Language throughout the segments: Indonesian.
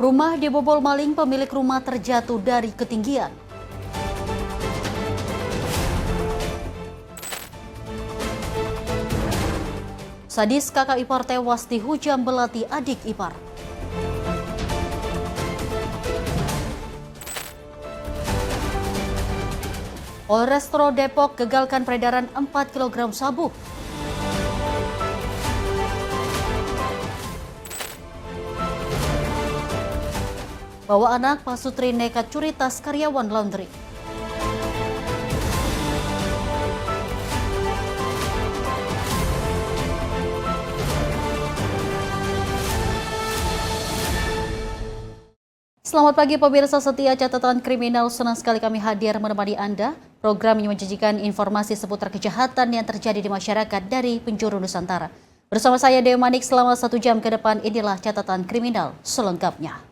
Rumah dibobol maling, pemilik rumah terjatuh dari ketinggian. Sadis kakak ipar tewas dihujam belati adik ipar. Polrestro Depok gagalkan peredaran 4 kg sabu. Bawa anak, pasutri nekat curi tas karyawan laundry. Selamat pagi pemirsa setia catatan kriminal, senang sekali kami hadir menemani Anda. Program yang menjanjikan informasi seputar kejahatan yang terjadi di masyarakat dari penjuru Nusantara. Bersama saya Dewi Manik selama 1 jam ke depan, inilah catatan kriminal selengkapnya.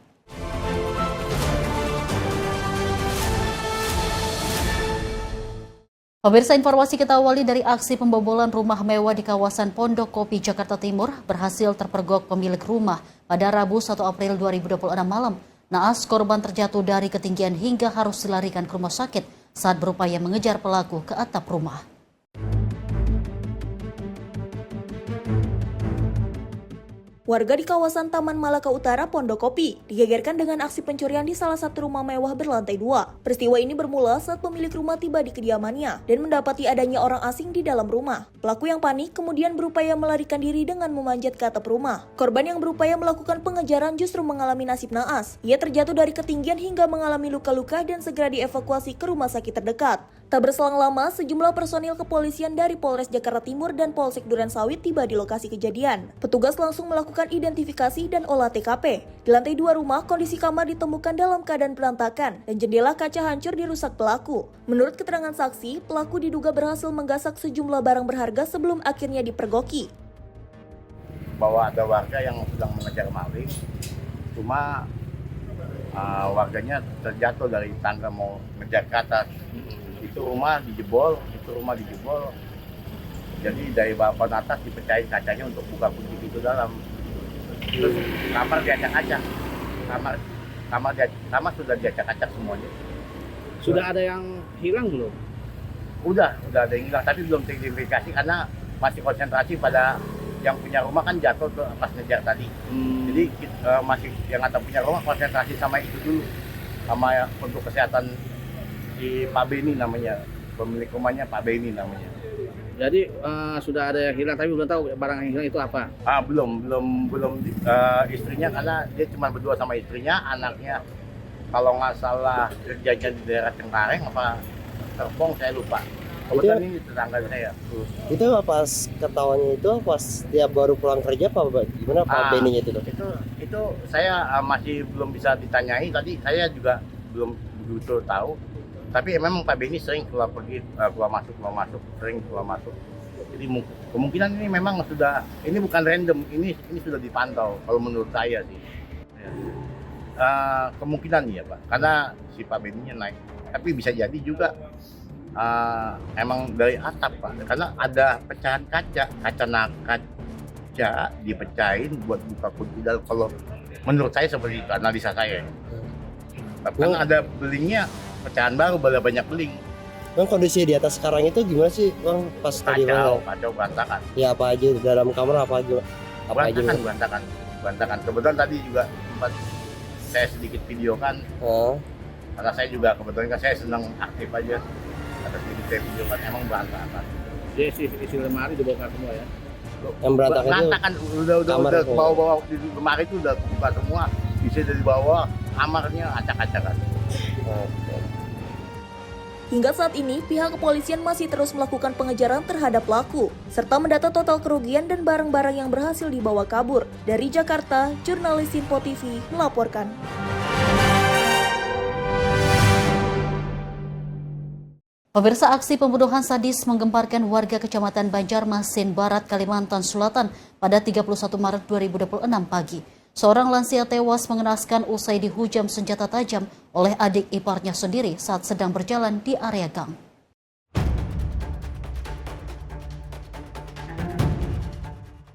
Pemirsa, informasi kita awali dari aksi pembobolan rumah mewah di kawasan Pondok Kopi, Jakarta Timur berhasil terpergok pemilik rumah pada Rabu 1 April 2026 malam. Naas korban terjatuh dari ketinggian hingga harus dilarikan ke rumah sakit saat berupaya mengejar pelaku ke atap rumah. Warga di kawasan Taman Malaka Utara, Pondok Kopi, digegerkan dengan aksi pencurian di salah satu rumah mewah berlantai 2. Peristiwa ini bermula saat pemilik rumah tiba di kediamannya dan mendapati adanya orang asing di dalam rumah. Pelaku yang panik kemudian berupaya melarikan diri dengan memanjat ke atap rumah. Korban yang berupaya melakukan pengejaran justru mengalami nasib naas. Ia terjatuh dari ketinggian hingga mengalami luka-luka dan segera dievakuasi ke rumah sakit terdekat. Tak berselang lama, sejumlah personil kepolisian dari Polres Jakarta Timur dan Polsek Durensawit tiba di lokasi kejadian. Petugas langsung melakukan identifikasi dan olah TKP. Di lantai 2 rumah, kondisi kamar ditemukan dalam keadaan berantakan dan jendela kaca hancur dirusak pelaku. Menurut keterangan saksi, pelaku diduga berhasil menggasak sejumlah barang berharga sebelum akhirnya dipergoki. Bahwa ada warga yang sedang mengejar maling, cuma warganya terjatuh dari tangga mau ngejar ke atas. Itu rumah dijebol, jadi dari balkon atas dipecahin kacanya untuk buka kunci pintu dalam. Terus kamar diacak-acak, kamar sudah diacak-acak semuanya. Sudah ada yang hilang belum? Udah ada yang hilang, tapi belum teridentifikasi karena masih konsentrasi pada yang punya rumah kan jatuh ke pas ngejar tadi. Jadi masih yang ada punya rumah konsentrasi sama itu dulu, sama untuk kesehatan di Pak Beni namanya, pemilik rumahnya Pak Beni namanya. Jadi sudah ada yang hilang, tapi belum tahu barang yang hilang itu apa? Belum istrinya, karena dia cuma berdua sama istrinya, anaknya kalau nggak salah kerjanya di daerah Cengkareng apa Serpong, saya lupa. Kebetulan ini tetangga saya. Itu pas ketahuannya itu pas dia baru pulang kerja apa gimana Pak Beninya itu? Itu saya masih belum bisa ditanyai, tadi saya juga belum begitu tahu. Tapi memang Pak Beni sering keluar masuk, sering keluar masuk. Jadi kemungkinan ini memang sudah, ini bukan random, ini sudah dipantau kalau menurut saya sih. Kemungkinan ya Pak, karena si Pak Beninya naik. Tapi bisa jadi juga emang dari atap Pak, karena ada pecahan kaca dipecahin buat buka kunci dalam. Kalau menurut saya seperti itu, analisa saya. Karena ada belingnya, pecahan baru, banyak beling. Bang, kondisi di atas sekarang itu gimana sih Bang pas tadi Bang? Kacau, berantakan. Ya apa aja di dalam kamar apa aja? Berantakan. Kebetulan tadi juga sempat saya sedikit videokan. Karena saya juga kebetulan kan saya senang aktif aja. Ada sedikit saya videokan, emang berantakan. Jadi isi lemari dibongkar semua ya? Yang berantakan udah bawa di lemari itu udah buka semua. Bisa dari bawah, kamarnya acak-acakan. Hingga saat ini, pihak kepolisian masih terus melakukan pengejaran terhadap pelaku, serta mendata total kerugian dan barang-barang yang berhasil dibawa kabur. Dari Jakarta, jurnalis Info TV melaporkan. Pemirsa, aksi pembunuhan sadis menggemparkan warga Kecamatan Banjarmasin Barat, Kalimantan Selatan pada 31 Maret 2026 pagi. Seorang lansia tewas mengenaskan usai dihujam senjata tajam oleh adik iparnya sendiri saat sedang berjalan di area gang.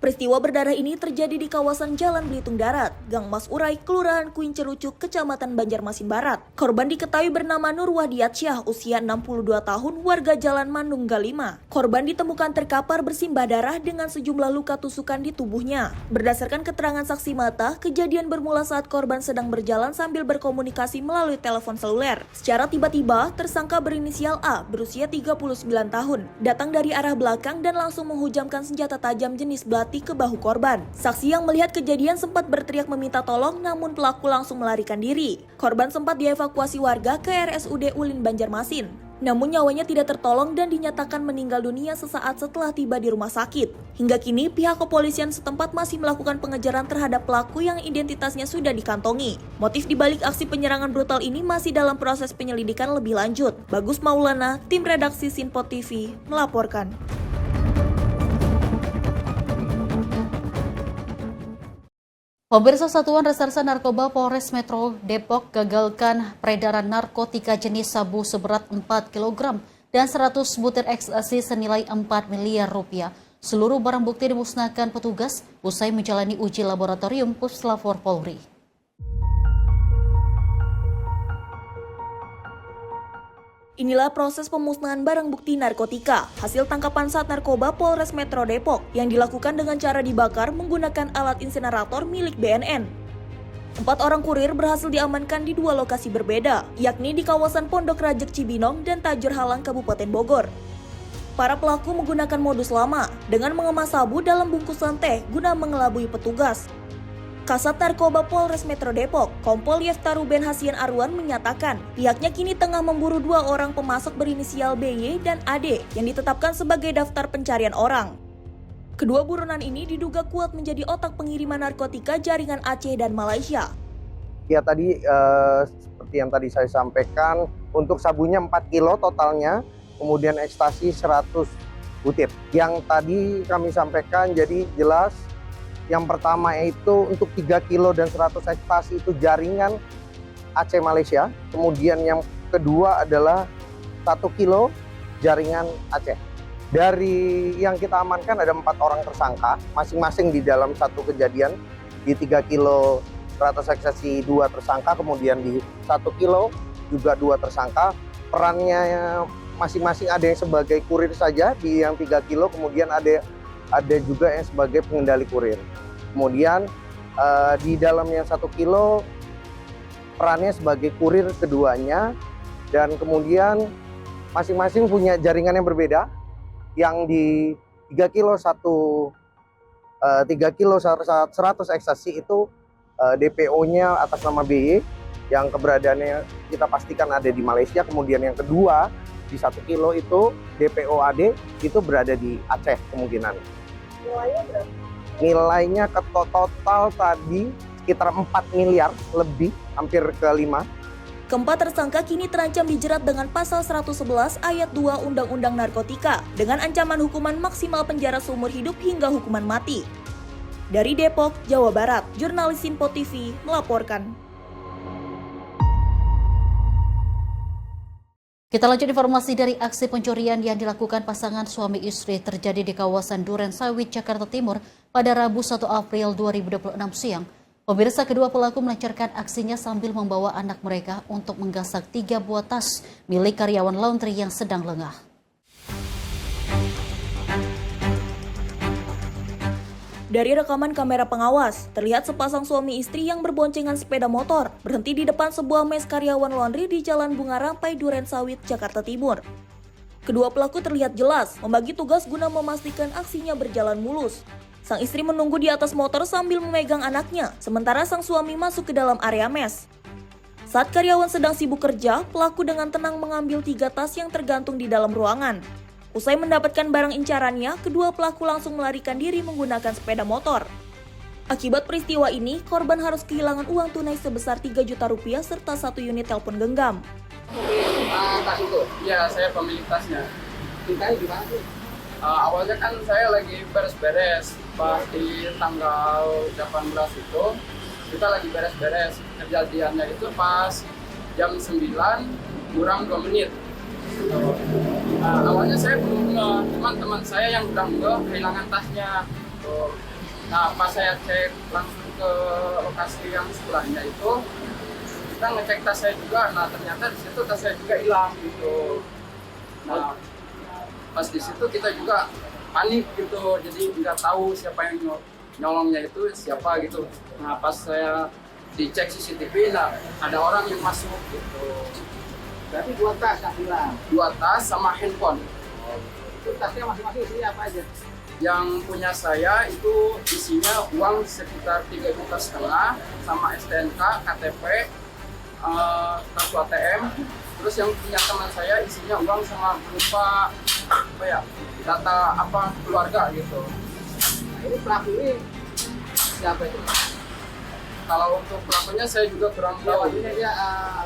Peristiwa berdarah ini terjadi di kawasan Jalan Belitung Darat, Gang Mas Urai, Kelurahan Kuing Cerucuk, Kecamatan Banjarmasin Barat. Korban diketahui bernama Nur Wahdiatsyah, usia 62 tahun, warga Jalan Manunggal 5. Korban ditemukan terkapar bersimbah darah dengan sejumlah luka tusukan di tubuhnya. Berdasarkan keterangan saksi mata, kejadian bermula saat korban sedang berjalan sambil berkomunikasi melalui telepon seluler. Secara tiba-tiba, tersangka berinisial A, berusia 39 tahun, datang dari arah belakang dan langsung menghujamkan senjata tajam jenis belati ke bahu korban. Saksi yang melihat kejadian sempat berteriak meminta tolong, namun pelaku langsung melarikan diri. Korban sempat dievakuasi warga ke RSUD Ulin Banjarmasin. Namun nyawanya tidak tertolong dan dinyatakan meninggal dunia sesaat setelah tiba di rumah sakit. Hingga kini pihak kepolisian setempat masih melakukan pengejaran terhadap pelaku yang identitasnya sudah dikantongi. Motif dibalik aksi penyerangan brutal ini masih dalam proses penyelidikan lebih lanjut. Bagus Maulana, tim redaksi Sinpo TV, melaporkan. Pemirsa, Satuan Reserse Narkoba Polres Metro Depok gagalkan peredaran narkotika jenis sabu seberat 4 kg dan 100 butir ekstasi senilai 4 miliar rupiah. Seluruh barang bukti dimusnahkan petugas usai menjalani uji laboratorium Puslapor Polri. Inilah proses pemusnahan barang bukti narkotika, hasil tangkapan saat narkoba Polres Metro Depok yang dilakukan dengan cara dibakar menggunakan alat insinerator milik BNN. 4 orang kurir berhasil diamankan di 2 lokasi berbeda, yakni di kawasan Pondok Rajek Cibinong dan Tajur Halang, Kabupaten Bogor. Para pelaku menggunakan modus lama dengan mengemas sabu dalam bungkusan teh guna mengelabui petugas. Kasat Narkoba Polres Metro Depok, Kompol Yefta Ruben Hasian Arwan menyatakan pihaknya kini tengah memburu 2 orang pemasok berinisial BY dan AD yang ditetapkan sebagai daftar pencarian orang. Kedua buronan ini diduga kuat menjadi otak pengiriman narkotika jaringan Aceh dan Malaysia. Ya tadi seperti yang tadi saya sampaikan, untuk sabunya 4 kilo totalnya, kemudian ekstasi 100 butir. Yang tadi kami sampaikan jadi jelas. Yang pertama itu untuk 3 kilo dan 100 ekstasi itu jaringan Aceh Malaysia. Kemudian yang kedua adalah 1 kilo jaringan Aceh. Dari yang kita amankan ada 4 orang tersangka, masing-masing di dalam satu kejadian. Di 3 kilo 100 ekstasi 2 tersangka, kemudian di 1 kilo juga 2 tersangka. Perannya masing-masing ada yang sebagai kurir saja di yang 3 kilo, kemudian ada juga yang sebagai pengendali kurir. Kemudian di dalam yang 1 kilo perannya sebagai kurir keduanya, dan kemudian masing-masing punya jaringan yang berbeda. Yang di 3 kilo 100 ekstasi itu DPO-nya atas nama BY yang keberadaannya kita pastikan ada di Malaysia. Kemudian yang kedua di 1 kilo itu DPO AD itu berada di Aceh kemungkinan. Nilainya berapa? Nilainya ke total tadi sekitar 4 miliar lebih, hampir ke 5. Keempat tersangka kini terancam dijerat dengan pasal 111 ayat 2 Undang-Undang Narkotika dengan ancaman hukuman maksimal penjara seumur hidup hingga hukuman mati. Dari Depok, Jawa Barat, jurnalis Sinpo TV melaporkan. Kita lanjut informasi dari aksi pencurian yang dilakukan pasangan suami istri terjadi di kawasan Duren Sawit, Jakarta Timur pada Rabu 1 April 2026 siang. Pemirsa, kedua pelaku melancarkan aksinya sambil membawa anak mereka untuk menggasak 3 buah tas milik karyawan laundry yang sedang lengah. Dari rekaman kamera pengawas, terlihat sepasang suami istri yang berboncengan sepeda motor berhenti di depan sebuah mes karyawan laundry di Jalan Bunga Rampai, Duren Sawit, Jakarta Timur. Kedua pelaku terlihat jelas membagi tugas guna memastikan aksinya berjalan mulus. Sang istri menunggu di atas motor sambil memegang anaknya, sementara sang suami masuk ke dalam area mes. Saat karyawan sedang sibuk kerja, pelaku dengan tenang mengambil 3 tas yang tergantung di dalam ruangan. Usai mendapatkan barang incarannya, kedua pelaku langsung melarikan diri menggunakan sepeda motor. Akibat peristiwa ini, korban harus kehilangan uang tunai sebesar 3 juta rupiah serta 1 unit telepon genggam. Tas itu? Iya, saya pemilik tasnya. Ceritanya gimana sih? Awalnya kan saya lagi beres-beres, pas di tanggal 18 itu, kita lagi beres-beres. Kejadiannya itu pas jam 9 kurang 2 menit. Awalnya saya belum nge, cuman teman saya yang udah nge kehilangan tasnya. Nah, pas saya cek langsung ke lokasi yang sebelahnya itu, kita ngecek tas saya juga. Nah, ternyata di situ tas saya juga hilang gitu. Nah, pas di situ kita juga panik gitu, jadi nggak tahu siapa yang nyolongnya itu siapa gitu. Nah, pas saya dicek CCTV, nah ada orang yang masuk gitu. Berarti 2 tas yang hilang. 2 tas sama handphone. Itu tasnya masing-masing isinya apa aja? Yang punya saya itu isinya uang sekitar 3,5 juta sama STNK, KTP, kartu ATM. Terus yang punya teman saya isinya uang sama berupa apa ya, data apa keluarga gitu. Nah, ini pelaku ini siapa itu? Kalau untuk pelakunya saya juga kurang tahu. Dia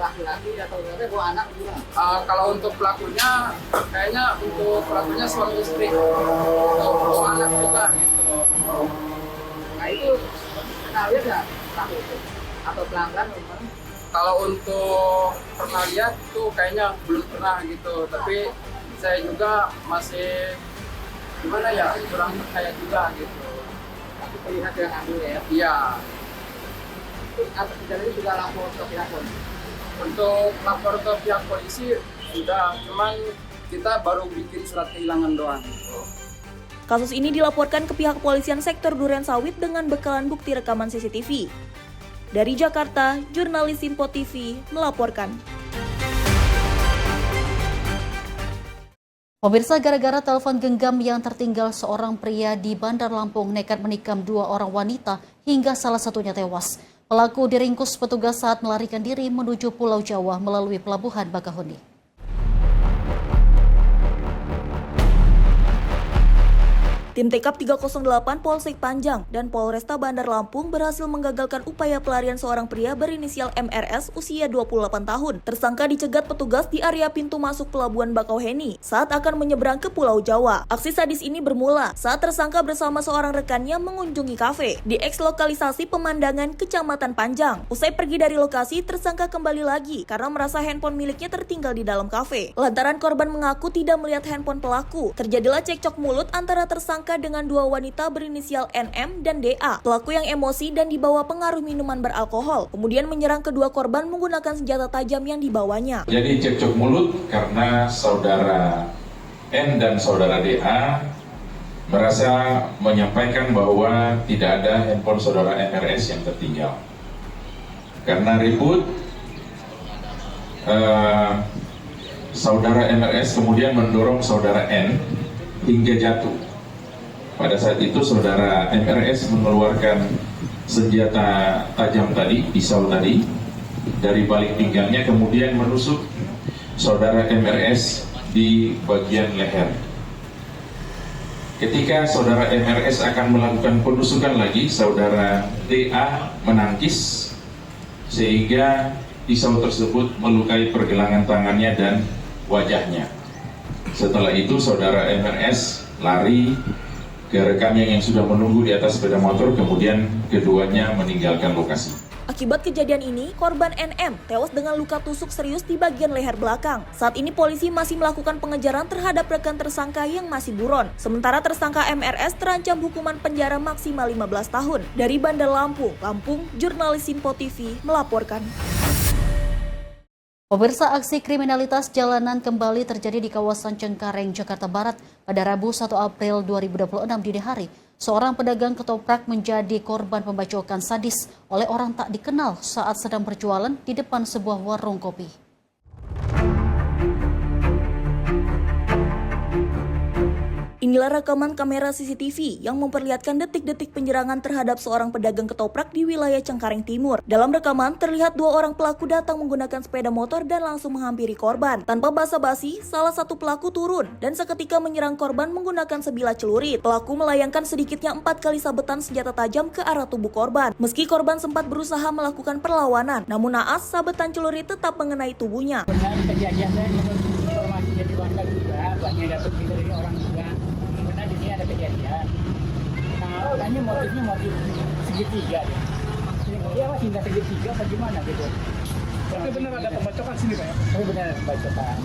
laki-laki atau anak gimana? Kalau untuk pelakunya, kayaknya untuk pelakunya suami istri, atau anak juga gitu. Nah itu kenal lihat nggak pelaku itu? Atau pelanggan? Kalau untuk pernah lihat itu kayaknya belum pernah gitu, tapi saya juga masih gimana ya, kurang percaya juga gitu. Tapi terlihat yang ambil ya? Iya. Atau tidak sudah lapor ke pihak polisi? Untuk lapor ke pihak polisi sudah, cuman kita baru bikin surat kehilangan doang. Kasus ini dilaporkan ke pihak kepolisian sektor Duren Sawit dengan bekalan bukti rekaman CCTV. Dari Jakarta, jurnalis Simpo TV melaporkan. Pemirsa, gara-gara telepon genggam yang tertinggal, seorang pria di Bandar Lampung nekat menikam 2 orang wanita hingga salah satunya tewas. Pelaku diringkus petugas saat melarikan diri menuju Pulau Jawa melalui Pelabuhan Bakahuni. Tim TKP 308 Polsek Panjang dan Polresta Bandar Lampung berhasil menggagalkan upaya pelarian seorang pria berinisial MRS usia 28 tahun. Tersangka dicegat petugas di area pintu masuk Pelabuhan Bakauheni saat akan menyeberang ke Pulau Jawa. Aksi sadis ini bermula saat tersangka bersama seorang rekannya mengunjungi kafe di eks-lokalisasi Pemandangan, Kecamatan Panjang. Usai pergi dari lokasi, tersangka kembali lagi karena merasa handphone miliknya tertinggal di dalam kafe. Lantaran korban mengaku tidak melihat handphone pelaku, terjadilah cekcok mulut antara tersangka dengan 2 wanita berinisial NM dan DA. Pelaku yang emosi dan dibawa pengaruh minuman beralkohol, kemudian menyerang kedua korban menggunakan senjata tajam yang dibawanya. Jadi cekcok mulut karena saudara N dan saudara DA merasa menyampaikan bahwa tidak ada handphone saudara MRS yang tertinggal. Karena ribut, saudara MRS kemudian mendorong saudara N hingga jatuh. Pada saat itu saudara MRS mengeluarkan senjata tajam tadi, pisau tadi, dari balik pinggangnya, kemudian menusuk saudara MRS di bagian leher. Ketika saudara MRS akan melakukan penusukan lagi, saudara DA menangkis sehingga pisau tersebut melukai pergelangan tangannya dan wajahnya. Setelah itu saudara MRS lari ke rekannya yang sudah menunggu di atas sepeda motor, kemudian keduanya meninggalkan lokasi. Akibat kejadian ini, korban NM tewas dengan luka tusuk serius di bagian leher belakang. Saat ini polisi masih melakukan pengejaran terhadap rekan tersangka yang masih buron. Sementara tersangka MRS terancam hukuman penjara maksimal 15 tahun. Dari Bandar Lampung, jurnalis Simpo TV melaporkan. Pemirsa, aksi kriminalitas jalanan kembali terjadi di kawasan Cengkareng, Jakarta Barat pada Rabu 1 April 2026 dini hari. Seorang pedagang ketoprak menjadi korban pembacokan sadis oleh orang tak dikenal saat sedang berjualan di depan sebuah warung kopi. Inilah rekaman kamera CCTV yang memperlihatkan detik-detik penyerangan terhadap seorang pedagang ketoprak di wilayah Cengkareng Timur. Dalam rekaman, terlihat 2 orang pelaku datang menggunakan sepeda motor dan langsung menghampiri korban. Tanpa basa-basi, salah satu pelaku turun dan seketika menyerang korban menggunakan sebilah celurit. Pelaku melayangkan sedikitnya 4 kali sabetan senjata tajam ke arah tubuh korban. Meski korban sempat berusaha melakukan perlawanan, namun naas sabetan celurit tetap mengenai tubuhnya. Kejadiannya informasinya di warga juga, banyak dapat dari orang juga. Di sini ada kejadian. Nah, katanya motifnya motif segitiga. Dia masih nggak segitiga, apa gimana gitu? Tapi benar ada pembacokan sini, Pak? Tapi benar ada pembacokan.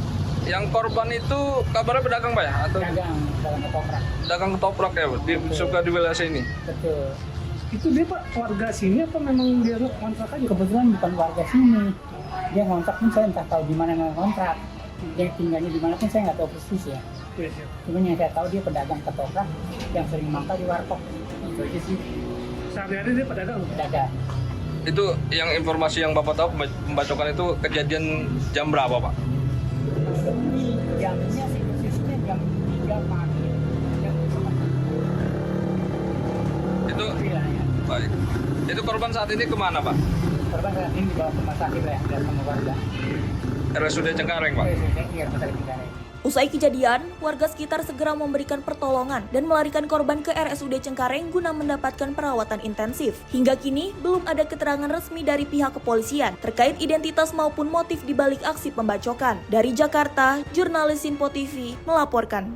Yang korban itu kabarnya pedagang Pak ya? Atau dagang ketoprak. dagang ketoprak ya, suka di wilayah sini? Betul. Itu dia Pak warga sini apa memang dia kontrak aja? Kebetulan bukan warga sini. Dia ngontrak pun saya entah tahu di mana ngontrak. Dia tinggalnya di mana pun saya nggak tahu persis ya. Cuma yang saya tahu dia pedagang ketoprak yang sering mangkal di warkop. Itu aja sih. Sehari-hari dia pedagang? Pedagang. Itu yang informasi yang Bapak tahu pembacokan itu kejadian jam berapa Pak? Jamnya sih persisnya jam 3 pagi. Itu baik. Itu korban saat ini kemana Pak? Korban saat ini dibawa ke rumah sakit lah ya, sama warga. RSUD Cengkareng Pak? Iya, Cengkareng. Usai kejadian, warga sekitar segera memberikan pertolongan dan melarikan korban ke RSUD Cengkareng guna mendapatkan perawatan intensif. Hingga kini, belum ada keterangan resmi dari pihak kepolisian terkait identitas maupun motif di balik aksi pembacokan. Dari Jakarta, jurnalis Sinpo TV melaporkan.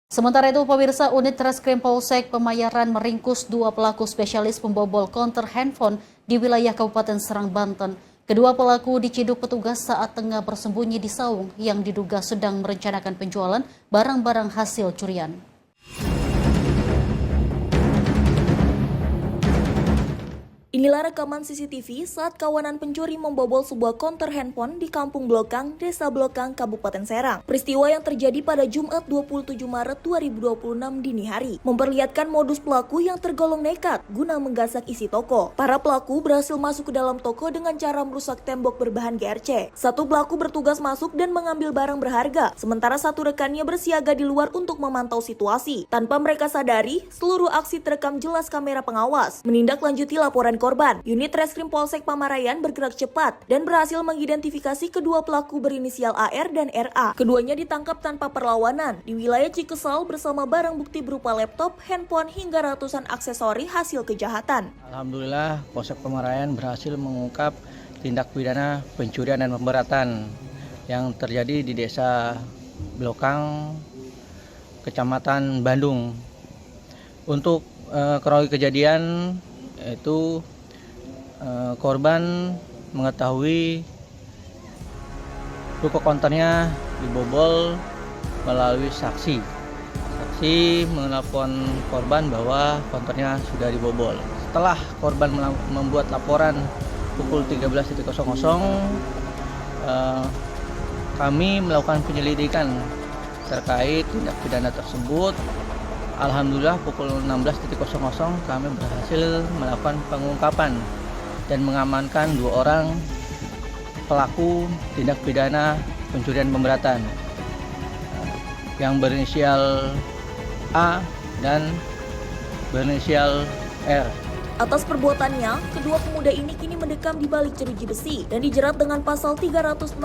Sementara itu, pemirsa, unit Reskrim Polsek Pemayaran meringkus 2 pelaku spesialis pembobol konter handphone di wilayah Kabupaten Serang, Banten. Kedua pelaku diciduk petugas saat tengah bersembunyi di saung yang diduga sedang merencanakan penjualan barang-barang hasil curian. Inilah rekaman CCTV saat kawanan pencuri membobol sebuah konter handphone di Kampung Blokang, Desa Blokang, Kabupaten Serang. Peristiwa yang terjadi pada Jumat 27 Maret 2026 dini hari memperlihatkan modus pelaku yang tergolong nekat guna menggasak isi toko. Para pelaku berhasil masuk ke dalam toko dengan cara merusak tembok berbahan GRC. Satu pelaku bertugas masuk dan mengambil barang berharga, sementara satu rekannya bersiaga di luar untuk memantau situasi. Tanpa mereka sadari, seluruh aksi terekam jelas kamera pengawas. Menindaklanjuti laporan korban, unit Reskrim Polsek Pamarayan bergerak cepat dan berhasil mengidentifikasi kedua pelaku berinisial AR dan RA. Keduanya ditangkap tanpa perlawanan di wilayah Cikesal bersama barang bukti berupa laptop, handphone, hingga ratusan aksesori hasil kejahatan. Alhamdulillah, Polsek Pamarayan berhasil mengungkap tindak pidana pencurian dan pemberatan yang terjadi di Desa Blokang, Kecamatan Bandung. Untuk kronologi kejadian, yaitu korban mengetahui ruko konternya dibobol melalui saksi. Saksi menelpon korban bahwa konternya sudah dibobol. Setelah korban membuat laporan pukul 13.00, kami melakukan penyelidikan terkait tindak pidana tersebut. Alhamdulillah pukul 16.00 kami berhasil melakukan pengungkapan dan mengamankan 2 orang pelaku tindak pidana pencurian pemberatan yang berinisial A dan berinisial R. Atas perbuatannya, kedua pemuda ini kini mendekam di balik jeruji besi dan dijerat dengan pasal 363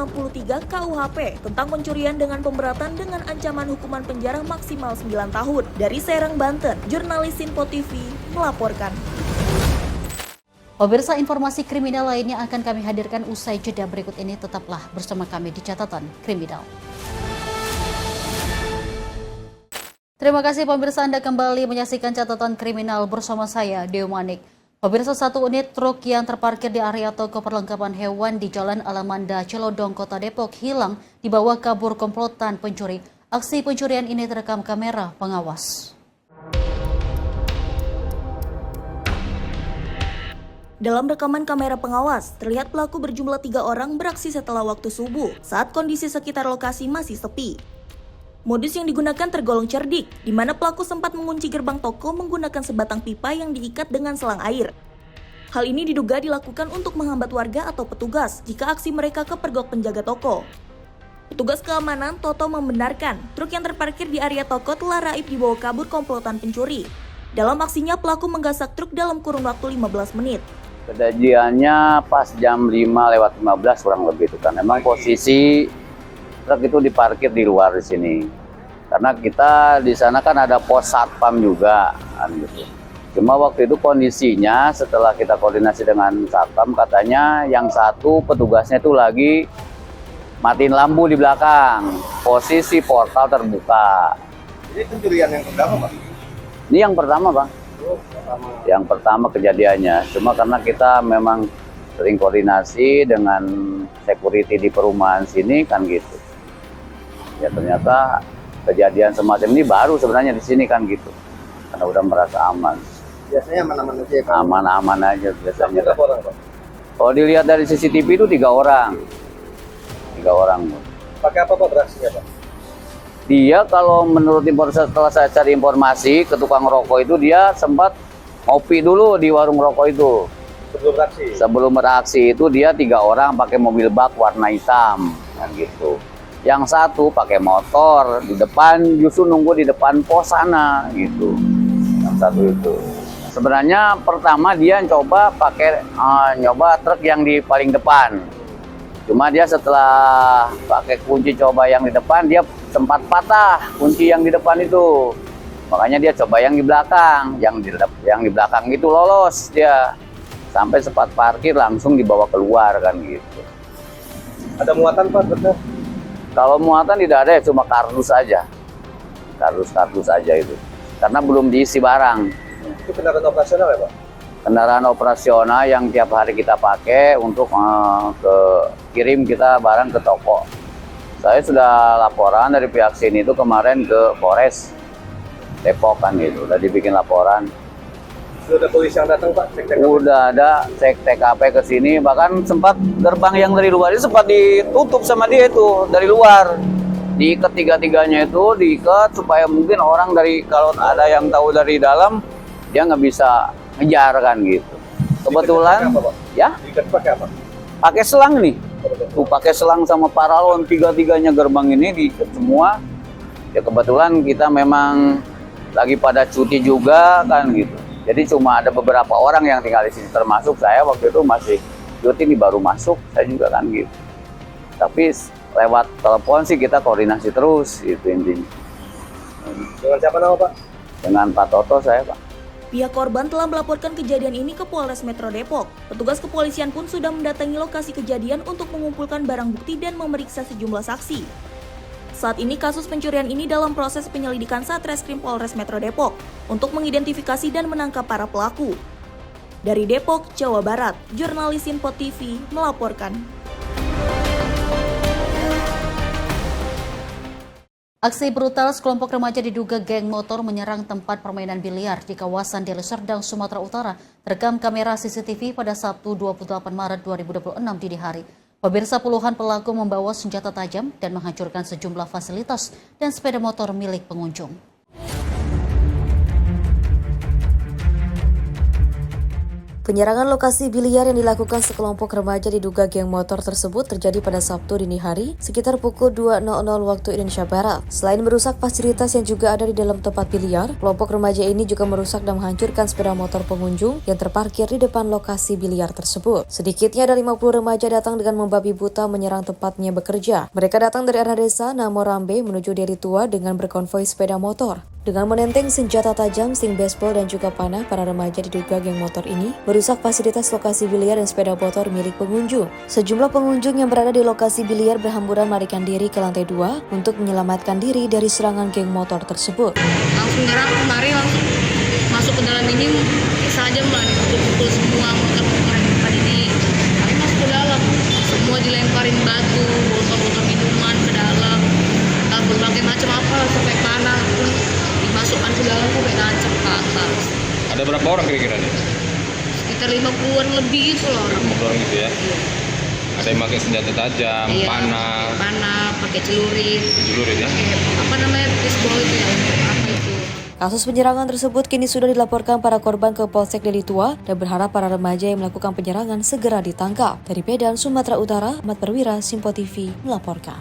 KUHP tentang pencurian dengan pemberatan dengan ancaman hukuman penjara maksimal 9 tahun. Dari Serang, Banten, jurnalis Sinpo TV melaporkan. Pemirsa, informasi kriminal lainnya akan kami hadirkan usai jeda berikut ini. Tetaplah bersama kami di Catatan Kriminal. Terima kasih pemirsa, Anda kembali menyaksikan Catatan Kriminal bersama saya, Dew Manik. Pemirsa, 1 unit truk yang terparkir di area toko perlengkapan hewan di Jalan Alamanda, Celodong, Kota Depok hilang dibawa kabur komplotan pencuri. Aksi pencurian ini terekam kamera pengawas. Dalam rekaman kamera pengawas, terlihat pelaku berjumlah 3 orang beraksi setelah waktu subuh saat kondisi sekitar lokasi masih sepi. Modus yang digunakan tergolong cerdik, di mana pelaku sempat mengunci gerbang toko menggunakan sebatang pipa yang diikat dengan selang air. Hal ini diduga dilakukan untuk menghambat warga atau petugas jika aksi mereka kepergok penjaga toko. Petugas keamanan Toto membenarkan truk yang terparkir di area toko telah raib dibawa kabur komplotan pencuri. Dalam aksinya, pelaku menggasak truk dalam kurun waktu 15 menit. Kejadiannya pas jam 5:15 kurang lebih itu kan. Memang posisi truk itu diparkir di luar di sini. Karena kita di sana kan ada pos satpam juga kan gitu. Cuma waktu itu kondisinya setelah kita koordinasi dengan satpam, katanya yang satu petugasnya itu lagi matiin lampu di belakang. Posisi portal terbuka. Ini pencurian yang pertama, Pak? Ini yang pertama, Bang. Yang pertama kejadiannya. Cuma karena kita memang sering koordinasi dengan security di perumahan sini kan gitu. Ya ternyata kejadian semacam ini baru sebenarnya di sini kan gitu. Karena udah merasa aman. Biasanya aman-aman aja ya, Pak? Aman-aman aja biasanya. Berapa orang, Pak? Kalau dilihat dari CCTV itu 3 orang. 3 orang. Pakai apa, Pak, beraksinya, Pak? Dia kalau menurut informasi, setelah saya cari informasi ke tukang rokok itu, dia sempat ngopi dulu di warung rokok itu. Sebelum beraksi? Sebelum beraksi itu dia 3 orang pakai mobil bak warna hitam kan gitu. Yang satu pakai motor di depan, justru nunggu di depan pos sana gitu. Yang satu itu. Sebenarnya pertama dia coba pakai nyoba truk yang di paling depan. Cuma dia setelah pakai kunci coba yang di depan, dia sempat patah kunci yang di depan itu. Makanya dia coba yang di belakang, yang di belakang itu lolos dia. Sampai sempat parkir langsung dibawa keluar kan gitu. Ada muatan, Pak, betul? Kalau muatan tidak ada ya, cuma kardus aja. Kardus aja itu. Karena belum diisi barang. Itu kendaraan operasional ya, Pak? Kendaraan operasional yang tiap hari kita pakai untuk kirim kita barang ke toko. Saya sudah laporan dari pihak sini itu kemarin ke Polres Depok kan gitu. Udah dibikin laporan. Sudah ada polisi yang datang, Pak? Cek TKP? Udah ada cek TKP ke sini, bahkan sempat gerbang yang dari luar itu sempat ditutup sama dia itu dari luar. Diikat tiga-tiganya itu, diikat supaya mungkin orang dari, kalau ada yang tahu dari dalam, dia nggak bisa ngejar kan gitu. Kebetulan, ya, pakai apa? Pakai selang nih. Tuh pakai selang sama paralon, tiga-tiganya gerbang ini diikat semua. Ya kebetulan kita memang lagi pada cuti juga kan gitu. Jadi cuma ada beberapa orang yang tinggal di sini, termasuk saya waktu itu masih cuti nih, baru masuk, saya juga kan gitu. Tapi lewat telepon sih kita koordinasi terus, itu intinya. Dengan siapa nama, Pak? Dengan Pak Toto saya, Pak. Pihak korban telah melaporkan kejadian ini ke Polres Metro Depok. Petugas kepolisian pun sudah mendatangi lokasi kejadian untuk mengumpulkan barang bukti dan memeriksa sejumlah saksi. Saat ini kasus pencurian ini dalam proses penyelidikan Satreskrim Polres Metro Depok untuk mengidentifikasi dan menangkap para pelaku. Dari Depok, Jawa Barat, jurnalis Info TV melaporkan. Aksi brutal sekelompok remaja diduga geng motor menyerang tempat permainan biliar di kawasan Deli Serdang, Sumatera Utara terekam kamera CCTV pada Sabtu 28 Maret 2026 dini hari. Pemirsa, puluhan pelaku membawa senjata tajam dan menghancurkan sejumlah fasilitas dan sepeda motor milik pengunjung. Penyerangan lokasi biliar yang dilakukan sekelompok remaja diduga geng motor tersebut terjadi pada Sabtu dini hari sekitar pukul 2.00 waktu Indonesia Barat. Selain merusak fasilitas yang juga ada di dalam tempat biliar, kelompok remaja ini juga merusak dan menghancurkan sepeda motor pengunjung yang terparkir di depan lokasi biliar tersebut. Sedikitnya ada 50 remaja datang dengan membabi buta menyerang tempatnya bekerja. Mereka datang dari arah desa Namorambe menuju Deli Tua dengan berkonvoi sepeda motor. Dengan menenteng senjata tajam, sling baseball dan juga panah, para remaja diduga geng motor ini merusak fasilitas lokasi biliar dan sepeda motor milik pengunjung. Sejumlah pengunjung yang berada di lokasi biliar berhamburan melarikan diri ke lantai 2 untuk menyelamatkan diri dari serangan geng motor tersebut. Langsung nyerang kemari, langsung masuk ke dalam ini, saja mbak, dipukul-pukul semua motor-motor yang depan ini. Kami masuk ke dalam, semua dilemparin batu, botol-botol minuman ke dalam, berbagai macam apa, sampai panah pun dimasukkan ke dalam, sampai nancap ke atas. Ada berapa orang kira-kira nih? Sekitar 50-an lebih itu loh orang. 50 orang gitu ya? Iya. Ada yang pakai senjata tajam, iya, panah, pakai celurit ya? Apa namanya, baseball itu ya, apa itu. Kasus penyerangan tersebut kini sudah dilaporkan para korban ke Polsek Deli Tua dan berharap para remaja yang melakukan penyerangan segera ditangkap. Dari Medan, Sumatera Utara, Ahmad Perwira, Simpo TV melaporkan.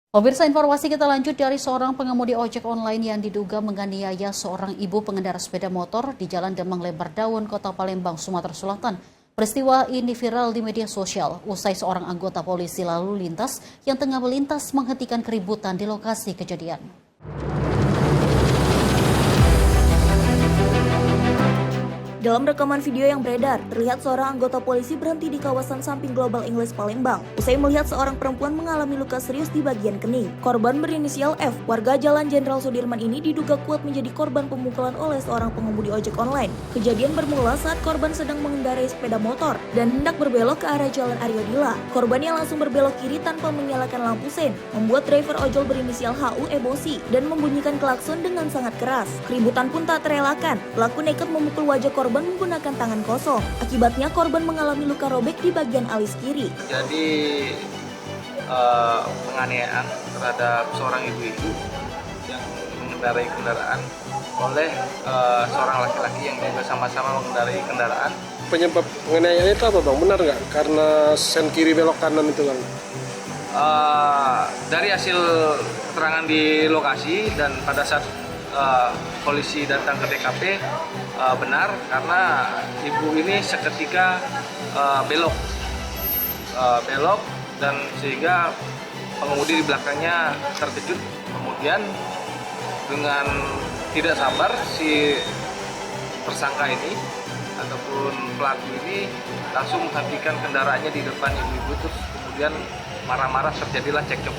Pemirsa, informasi kita lanjut dari seorang pengemudi ojek online yang diduga menganiaya seorang ibu pengendara sepeda motor di Jalan Demang Lembar Daun, Kota Palembang, Sumatera Selatan. Peristiwa ini viral di media sosial usai seorang anggota polisi lalu lintas yang tengah melintas menghentikan keributan di lokasi kejadian. Dalam rekaman video yang beredar, terlihat seorang anggota polisi berhenti di kawasan samping Global English Palembang. Usai melihat seorang perempuan mengalami luka serius di bagian kening. Korban berinisial F, warga Jalan Jenderal Sudirman ini diduga kuat menjadi korban pemukulan oleh seorang pengemudi ojek online. Kejadian bermula saat korban sedang mengendarai sepeda motor dan hendak berbelok ke arah Jalan Aryo Dila. Korban yang langsung berbelok kiri tanpa menyalakan lampu sen, membuat driver ojol berinisial HU emosi dan membunyikan klakson dengan sangat keras. Keributan pun tak terelakkan. Pelaku nekat memukul wajah korban menggunakan tangan kosong. Akibatnya korban mengalami luka robek di bagian alis kiri. Jadi penganiayaan terhadap seorang ibu-ibu yang mengendarai kendaraan oleh seorang laki-laki yang juga sama-sama mengendarai kendaraan. Penyebab penganiayaan itu apa bang? Benar nggak? Karena sen kiri belok kanan itu bang? Dari hasil keterangan di lokasi dan pada saat polisi datang ke TKP benar karena ibu ini seketika belok dan sehingga pengemudi di belakangnya terkejut, kemudian dengan tidak sabar si tersangka ini ataupun pelaku ini langsung menghentikan kendaraannya di depan ibu-ibu, terus kemudian marah-marah terjadilah cekcok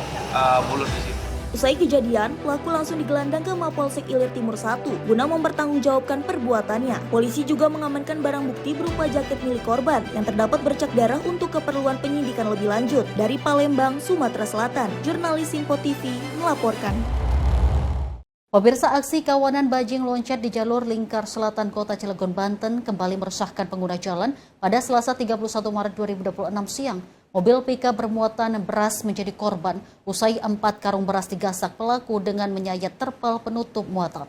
mulut di situ. Usai kejadian, pelaku langsung digelandang ke Mapolsek Ilir Timur 1 guna mempertanggungjawabkan perbuatannya. Polisi juga mengamankan barang bukti berupa jaket milik korban yang terdapat bercak darah untuk keperluan penyidikan lebih lanjut. Dari Palembang, Sumatera Selatan, jurnalis Sinpo TV melaporkan. Pemirsa, aksi kawanan bajing loncat di jalur lingkar selatan Kota Cilegon, Banten kembali meresahkan pengguna jalan pada Selasa 31 Maret 2026 siang. Mobil pickup bermuatan beras menjadi korban usai 4 karung beras digasak pelaku dengan menyayat terpal penutup muatan.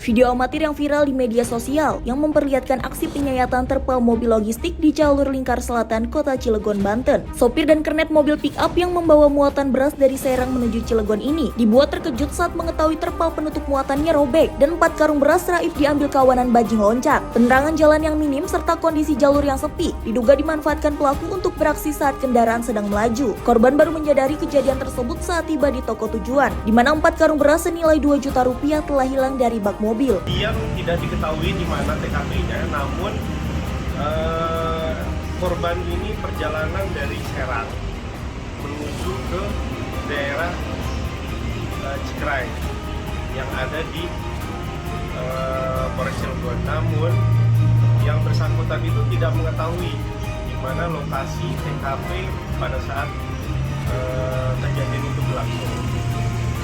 Video amatir yang viral di media sosial yang memperlihatkan aksi penyayatan terpal mobil logistik di jalur lingkar selatan Kota Cilegon, Banten. Sopir dan kernet mobil pick-up yang membawa muatan beras dari Serang menuju Cilegon ini dibuat terkejut saat mengetahui terpal penutup muatannya robek dan 4 karung beras raib diambil kawanan bajing loncat. Penerangan jalan yang minim serta kondisi jalur yang sepi diduga dimanfaatkan pelaku untuk beraksi saat kendaraan sedang melaju. Korban baru menyadari kejadian tersebut saat tiba di toko tujuan, di mana 4 karung beras senilai 2 juta rupiah telah hilang dari bak mobil. Yang tidak diketahui di mana TKP-nya, namun korban ini perjalanan dari Serang menuju ke daerah Cikrai yang ada di Polres Cilegon. Namun yang bersangkutan itu tidak mengetahui di mana lokasi TKP pada saat kejadian itu berlangsung.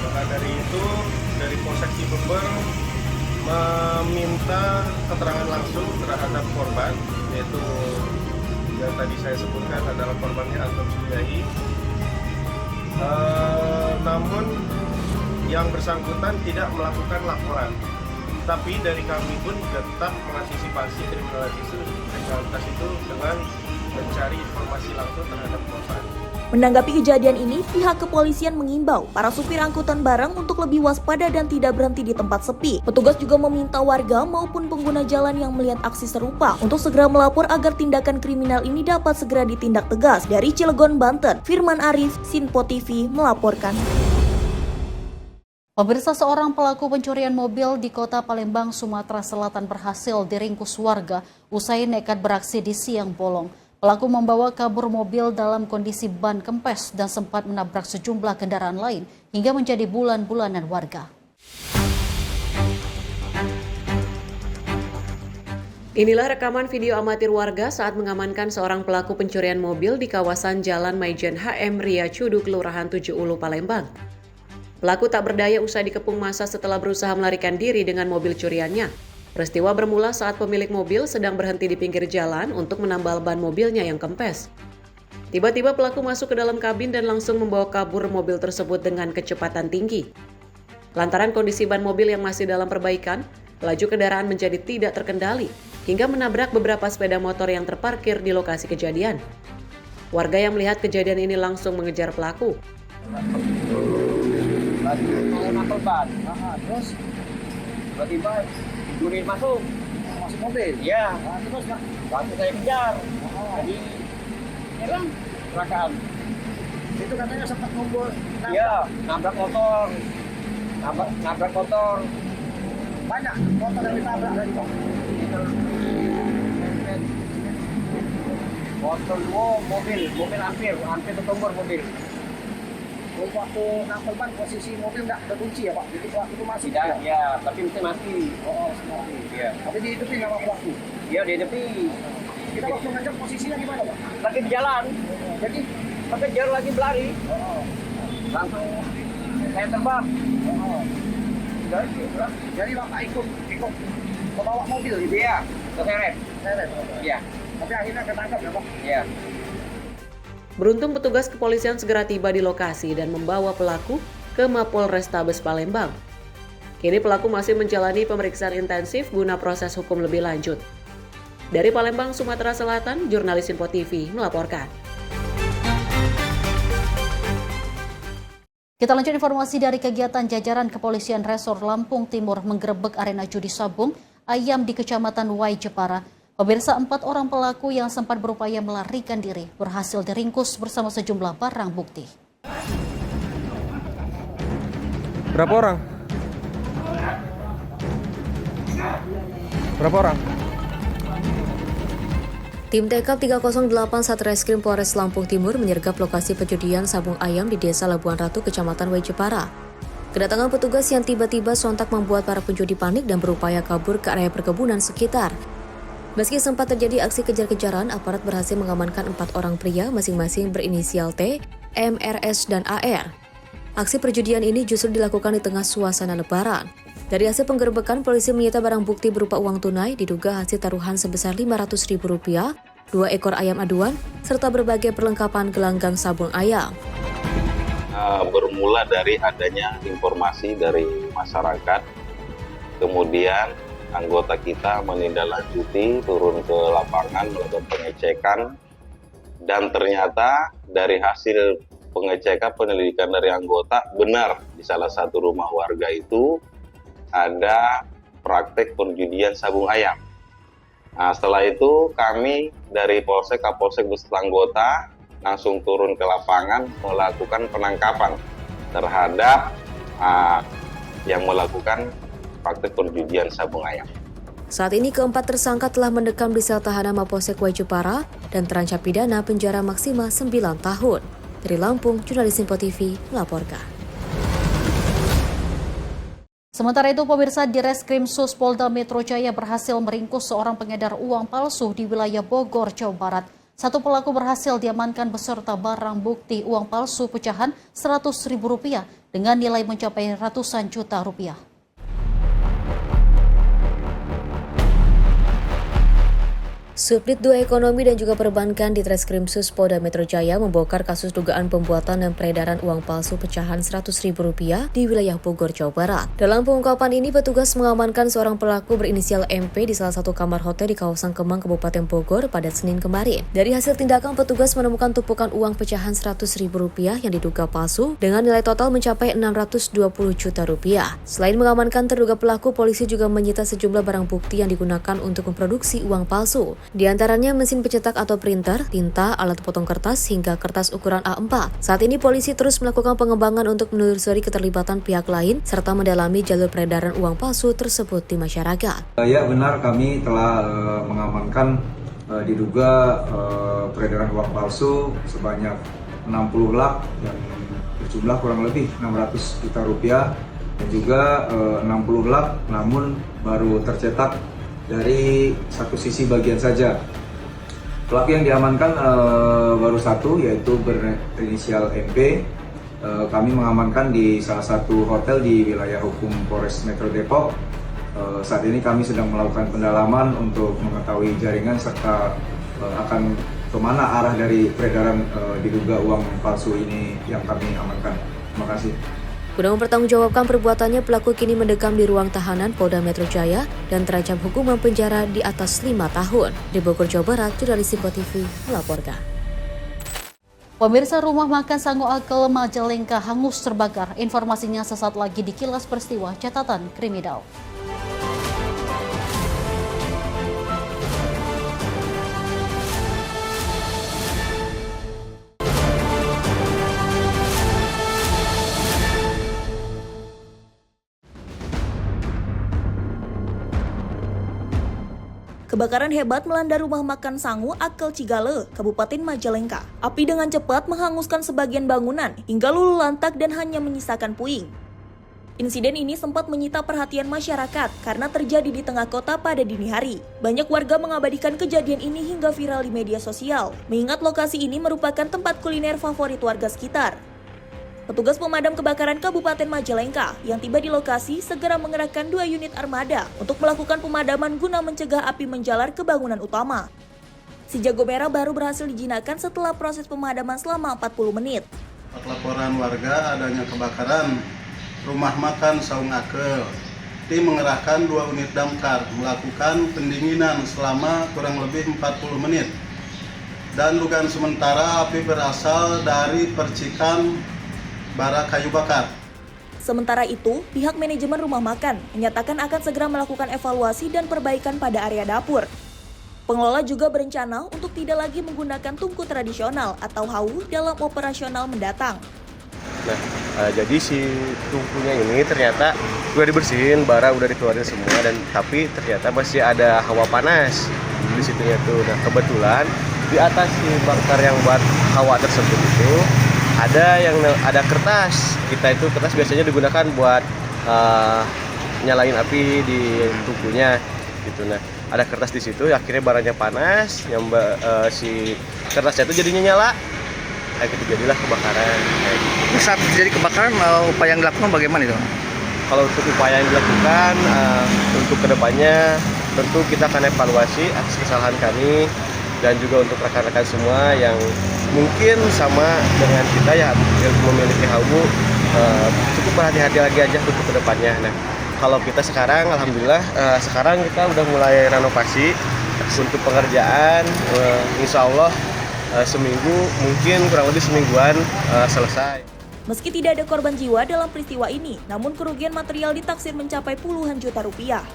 Maka dari itu dari Polsek Cibubur meminta keterangan langsung terhadap korban, yaitu yang tadi saya sebutkan adalah korbannya Anton Suryai. Namun yang bersangkutan tidak melakukan laporan, tapi dari kami pun tetap mengantisipasi kriminalitas itu dengan mencari informasi langsung terhadap korban. Menanggapi kejadian ini, pihak kepolisian mengimbau para supir angkutan barang untuk lebih waspada dan tidak berhenti di tempat sepi. Petugas juga meminta warga maupun pengguna jalan yang melihat aksi serupa untuk segera melapor agar tindakan kriminal ini dapat segera ditindak tegas. Dari Cilegon, Banten, Firman Arif, Sinpo TV melaporkan. Pemirsa, seorang pelaku pencurian mobil di Kota Palembang, Sumatera Selatan berhasil diringkus warga usai nekat beraksi di siang bolong. Pelaku membawa kabur mobil dalam kondisi ban kempes dan sempat menabrak sejumlah kendaraan lain hingga menjadi bulan-bulanan warga. Inilah rekaman video amatir warga saat mengamankan seorang pelaku pencurian mobil di kawasan Jalan Maijen HM Ria Cudu, Kelurahan 7 Ulu, Palembang. Pelaku tak berdaya usai dikepung massa setelah berusaha melarikan diri dengan mobil curiannya. Peristiwa bermula saat pemilik mobil sedang berhenti di pinggir jalan untuk menambal ban mobilnya yang kempes. Tiba-tiba pelaku masuk ke dalam kabin dan langsung membawa kabur mobil tersebut dengan kecepatan tinggi. Lantaran kondisi ban mobil yang masih dalam perbaikan, laju kendaraan menjadi tidak terkendali hingga menabrak beberapa sepeda motor yang terparkir di lokasi kejadian. Warga yang melihat kejadian ini langsung mengejar pelaku. Terus tiba-tiba curi masuk mobil. Iya. Terus waktu saya kejar. Jadi hilang kecelakaan. Itu katanya sempat ngumpul. Iya, nabrak motor. nabrak motor. Banyak motor yang ditabrak tadi Pak. Motor mobil hampir ketumbur mobil. Waktu nampel ban posisi mobil nggak terkunci ya Pak, jadi pelaku itu masih tidak, ya, tapi mati. Oh, mati. Iya. Tapi dihidupin sama pelaku. Iya, dihidupin. Kita waktu ngajak posisinya gimana Pak? Lagi di jalan. Jadi kejar lagi berlari. Langsung saya terbang. Jadi Bapak ikut membawa mobil gitu ya? Keseret. Iya. Tapi akhirnya ketangkap ya Pak? Iya. Beruntung petugas kepolisian segera tiba di lokasi dan membawa pelaku ke Mapol Restabes Palembang. Kini pelaku masih menjalani pemeriksaan intensif guna proses hukum lebih lanjut. Dari Palembang, Sumatera Selatan, jurnalis Info TV melaporkan. Kita lanjut informasi dari kegiatan jajaran kepolisian Resor Lampung Timur menggerebek arena judi sabung ayam di Kecamatan Wai Jepara. Pemirsa, 4 orang pelaku yang sempat berupaya melarikan diri berhasil diringkus bersama sejumlah barang bukti. Berapa orang? Tim TK 308 Satreskrim Polres Lampung Timur menyergap lokasi penjudian sabung ayam di Desa Labuan Ratu, Kecamatan Wai Jepara. Kedatangan petugas yang tiba-tiba sontak membuat para penjudi panik dan berupaya kabur ke area perkebunan sekitar. Meski sempat terjadi aksi kejar-kejaran, aparat berhasil mengamankan 4 orang pria masing-masing berinisial T, M, RS, dan AR. Aksi perjudian ini justru dilakukan di tengah suasana lebaran. Dari hasil penggerbekan, polisi menyita barang bukti berupa uang tunai diduga hasil taruhan sebesar Rp500.000, 2 ekor ayam aduan, serta berbagai perlengkapan gelanggang sabung ayam. Bermula dari adanya informasi dari masyarakat, kemudian anggota kita menindaklanjuti, turun ke lapangan melakukan pengecekan, dan ternyata dari hasil pengecekan penyelidikan dari anggota benar di salah satu rumah warga itu ada praktek perjudian sabung ayam. Nah, setelah itu kami dari Polsek, Kapolsek beserta anggota langsung turun ke lapangan melakukan penangkapan terhadap yang melakukan praktek perjudian sabung ayam. Saat ini keempat tersangka telah mendekam di sel tahanan Mapolsek Wai Jepara dan terancam pidana penjara maksimal 9 tahun. Dari Lampung, jurnalis Info TV melaporkan. Sementara itu, pemirsa, di Reskrim Sus Polda Metro Jaya berhasil meringkus seorang pengedar uang palsu di wilayah Bogor, Jawa Barat. Satu pelaku berhasil diamankan beserta barang bukti uang palsu pecahan Rp100.000 dengan nilai mencapai ratusan juta rupiah. Subdit 2 Ekonomi dan juga Perbankan di Treskrim Sus Polda Metro Jaya membongkar kasus dugaan pembuatan dan peredaran uang palsu pecahan Rp100.000 di wilayah Bogor, Jawa Barat. Dalam pengungkapan ini, petugas mengamankan seorang pelaku berinisial MP di salah satu kamar hotel di kawasan Kemang, Kabupaten Bogor pada Senin kemarin. Dari hasil tindakan, petugas menemukan tumpukan uang pecahan Rp100.000 yang diduga palsu dengan nilai total mencapai Rp620 juta. Selain mengamankan terduga pelaku, polisi juga menyita sejumlah barang bukti yang digunakan untuk memproduksi uang palsu. Di antaranya mesin pencetak atau printer, tinta, alat potong kertas, hingga kertas ukuran A4. Saat ini polisi terus melakukan pengembangan untuk menelusuri keterlibatan pihak lain serta mendalami jalur peredaran uang palsu tersebut di masyarakat. Ya benar, kami telah mengamankan diduga peredaran uang palsu sebanyak 60 lak yang berjumlah kurang lebih Rp600 juta dan juga 60 lak namun baru tercetak dari satu sisi bagian saja. Pelaku yang diamankan baru satu, yaitu berinisial MP. Kami mengamankan di salah satu hotel di wilayah hukum Polres Metro Depok. Saat ini kami sedang melakukan pendalaman untuk mengetahui jaringan serta akan kemana arah dari peredaran diduga uang palsu ini yang kami amankan. Terima kasih. Guna mempertanggungjawabkan perbuatannya, pelaku kini mendekam di ruang tahanan Polda Metro Jaya dan terancam hukuman penjara di atas 5 tahun. Di Bogor, Jawa Barat, jurnalis Info TV melaporkan. Pemirsa, rumah makan Sango Akel Majalengka hangus terbakar. Informasinya sesaat lagi di Kilas Peristiwa Catatan Kriminal. Kebakaran hebat melanda rumah makan Sangu Akel Cigale, Kabupaten Majalengka. Api dengan cepat menghanguskan sebagian bangunan hingga luluh lantak dan hanya menyisakan puing. Insiden ini sempat menyita perhatian masyarakat karena terjadi di tengah kota pada dini hari. Banyak warga mengabadikan kejadian ini hingga viral di media sosial, mengingat lokasi ini merupakan tempat kuliner favorit warga sekitar. Petugas pemadam kebakaran Kabupaten Majalengka yang tiba di lokasi segera mengerahkan 2 unit armada untuk melakukan pemadaman guna mencegah api menjalar ke bangunan utama. Si jago merah baru berhasil dijinakkan setelah proses pemadaman selama 40 menit. Laporan warga adanya kebakaran rumah makan Saung Akel. Tim mengerahkan 2 unit damkar melakukan pendinginan selama kurang lebih 40 menit. Dan dugaan sementara api berasal dari percikan bara kayu bakar. Sementara itu, pihak manajemen rumah makan menyatakan akan segera melakukan evaluasi dan perbaikan pada area dapur. Pengelola juga berencana untuk tidak lagi menggunakan tungku tradisional atau hawu dalam operasional mendatang. Nah, jadi si tungkunya ini ternyata udah dibersihin, bara udah dikeluarin semua, dan tapi ternyata masih ada hawa panas di situnya tuh. Nah, kebetulan di atas si bakar yang buat hawa tersebut itu ada kertas. Itu kertas biasanya digunakan buat nyalain api di tungkunya gitu. Nah, ada kertas di situ, akhirnya baranya panas, si kertasnya itu jadinya nyala. Kayak gitu jadilah kebakaran. Saat terjadi kebakaran, upaya yang dilakukan bagaimana itu? Kalau untuk upaya yang dilakukan untuk kedepannya tentu kita akan evaluasi atas kesalahan kami, dan juga untuk rekan-rekan semua yang mungkin sama dengan kita ya yang memiliki hawu, cukup berhati-hati lagi aja untuk kedepannya. Nah, kalau kita sekarang alhamdulillah sekarang kita udah mulai renovasi untuk pengerjaan, insya Allah seminggu, mungkin kurang lebih semingguan selesai. Meski tidak ada korban jiwa dalam peristiwa ini, namun kerugian material ditaksir mencapai puluhan juta rupiah.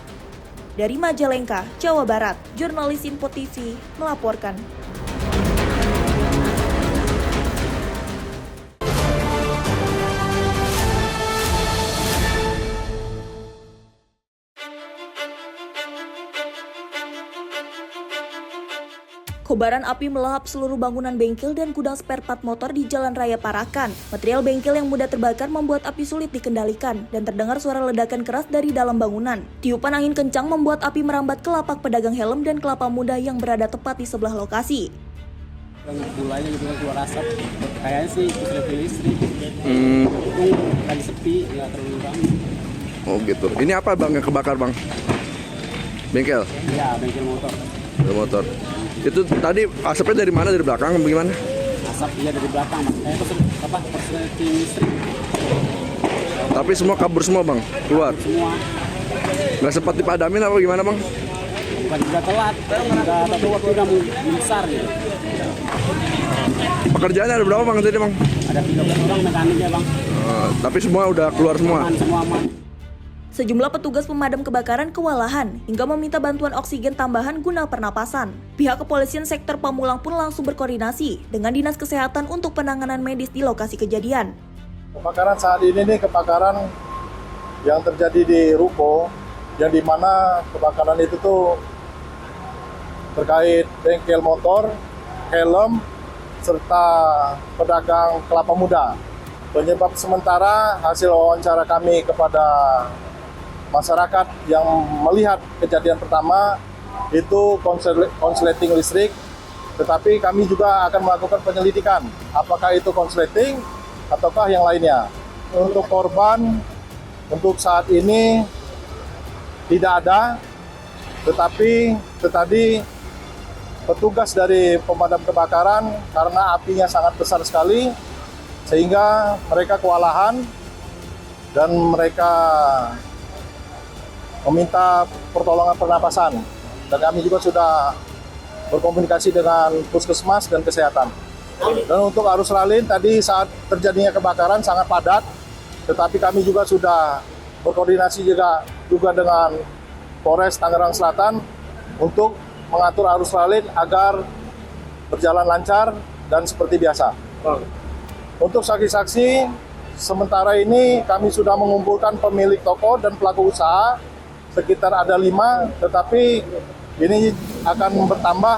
Dari Majalengka, Jawa Barat, jurnalis Info TV melaporkan. Kobaran api melahap seluruh bangunan bengkel dan gudang spare part motor di Jalan Raya Parakan. Material bengkel yang mudah terbakar membuat api sulit dikendalikan dan terdengar suara ledakan keras dari dalam bangunan. Tiupan angin kencang membuat api merambat ke lapak pedagang helm dan kelapa muda yang berada tepat di sebelah lokasi. Mulanya gitu keluar asap, kayaknya sih listrik. Lagi sepi, nggak terlalu ramai. Oh gitu. Ini apa bang yang kebakar bang? Bengkel? Iya, bengkel motor. Bengkel motor. Itu tadi asapnya dari mana? Dari belakang bagaimana? Asap dari belakang, korsleting listrik. Tapi semua kabur semua bang, keluar? Semua. Nggak sempat dipadamin apa gimana bang? Bukan juga telat, tapi waktu udah besar gitu. Pekerjaannya ada berapa bang tadi bang? Ada 13 orang mekaniknya bang. Tapi semua udah keluar semua? Semua aman. Sejumlah petugas pemadam kebakaran kewalahan hingga meminta bantuan oksigen tambahan guna pernapasan. Pihak kepolisian sektor Pamulang pun langsung berkoordinasi dengan Dinas Kesehatan untuk penanganan medis di lokasi kejadian. Kebakaran saat ini nih kebakaran yang terjadi di ruko, yang dimana kebakaran itu tuh terkait bengkel motor, helm, serta pedagang kelapa muda. Penyebab sementara hasil wawancara kami kepada masyarakat yang melihat kejadian pertama itu konsleting listrik, tetapi kami juga akan melakukan penyelidikan apakah itu konsleting ataukah yang lainnya. Untuk korban untuk saat ini tidak ada, tetapi tadi petugas dari pemadam kebakaran karena apinya sangat besar sekali sehingga mereka kewalahan dan mereka meminta pertolongan pernapasan, dan kami juga sudah berkomunikasi dengan puskesmas dan kesehatan. Dan untuk arus lalin tadi saat terjadinya kebakaran sangat padat, tetapi kami juga sudah berkoordinasi juga dengan Polres Tangerang Selatan untuk mengatur arus lalin agar berjalan lancar dan seperti biasa. Untuk saksi-saksi, sementara ini kami sudah mengumpulkan pemilik toko dan pelaku usaha, sekitar ada 5, tetapi ini akan bertambah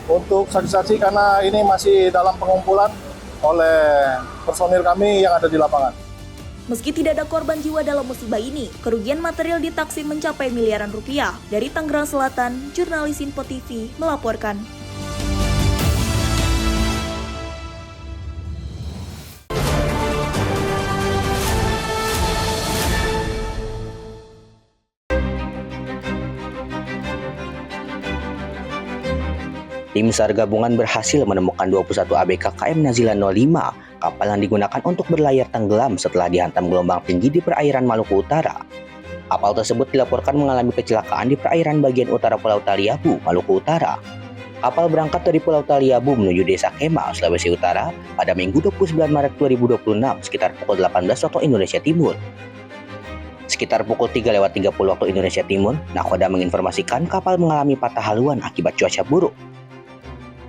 untuk saksi-saksi karena ini masih dalam pengumpulan oleh personil kami yang ada di lapangan. Meski tidak ada korban jiwa dalam musibah ini, kerugian material ditaksir mencapai miliaran rupiah. Dari Tangerang Selatan, jurnalis Info TV melaporkan. Tim SAR gabungan berhasil menemukan 21 ABK KM Nazila 05, kapal yang digunakan untuk berlayar tenggelam setelah dihantam gelombang tinggi di perairan Maluku Utara. Kapal tersebut dilaporkan mengalami kecelakaan di perairan bagian utara Pulau Taliabu, Maluku Utara. Kapal berangkat dari Pulau Taliabu menuju Desa Kema, Sulawesi Utara pada Minggu 29 Maret 2026 sekitar pukul 18 waktu Indonesia Timur. Sekitar pukul 3:30 waktu Indonesia Timur, Nakhoda menginformasikan kapal mengalami patah haluan akibat cuaca buruk.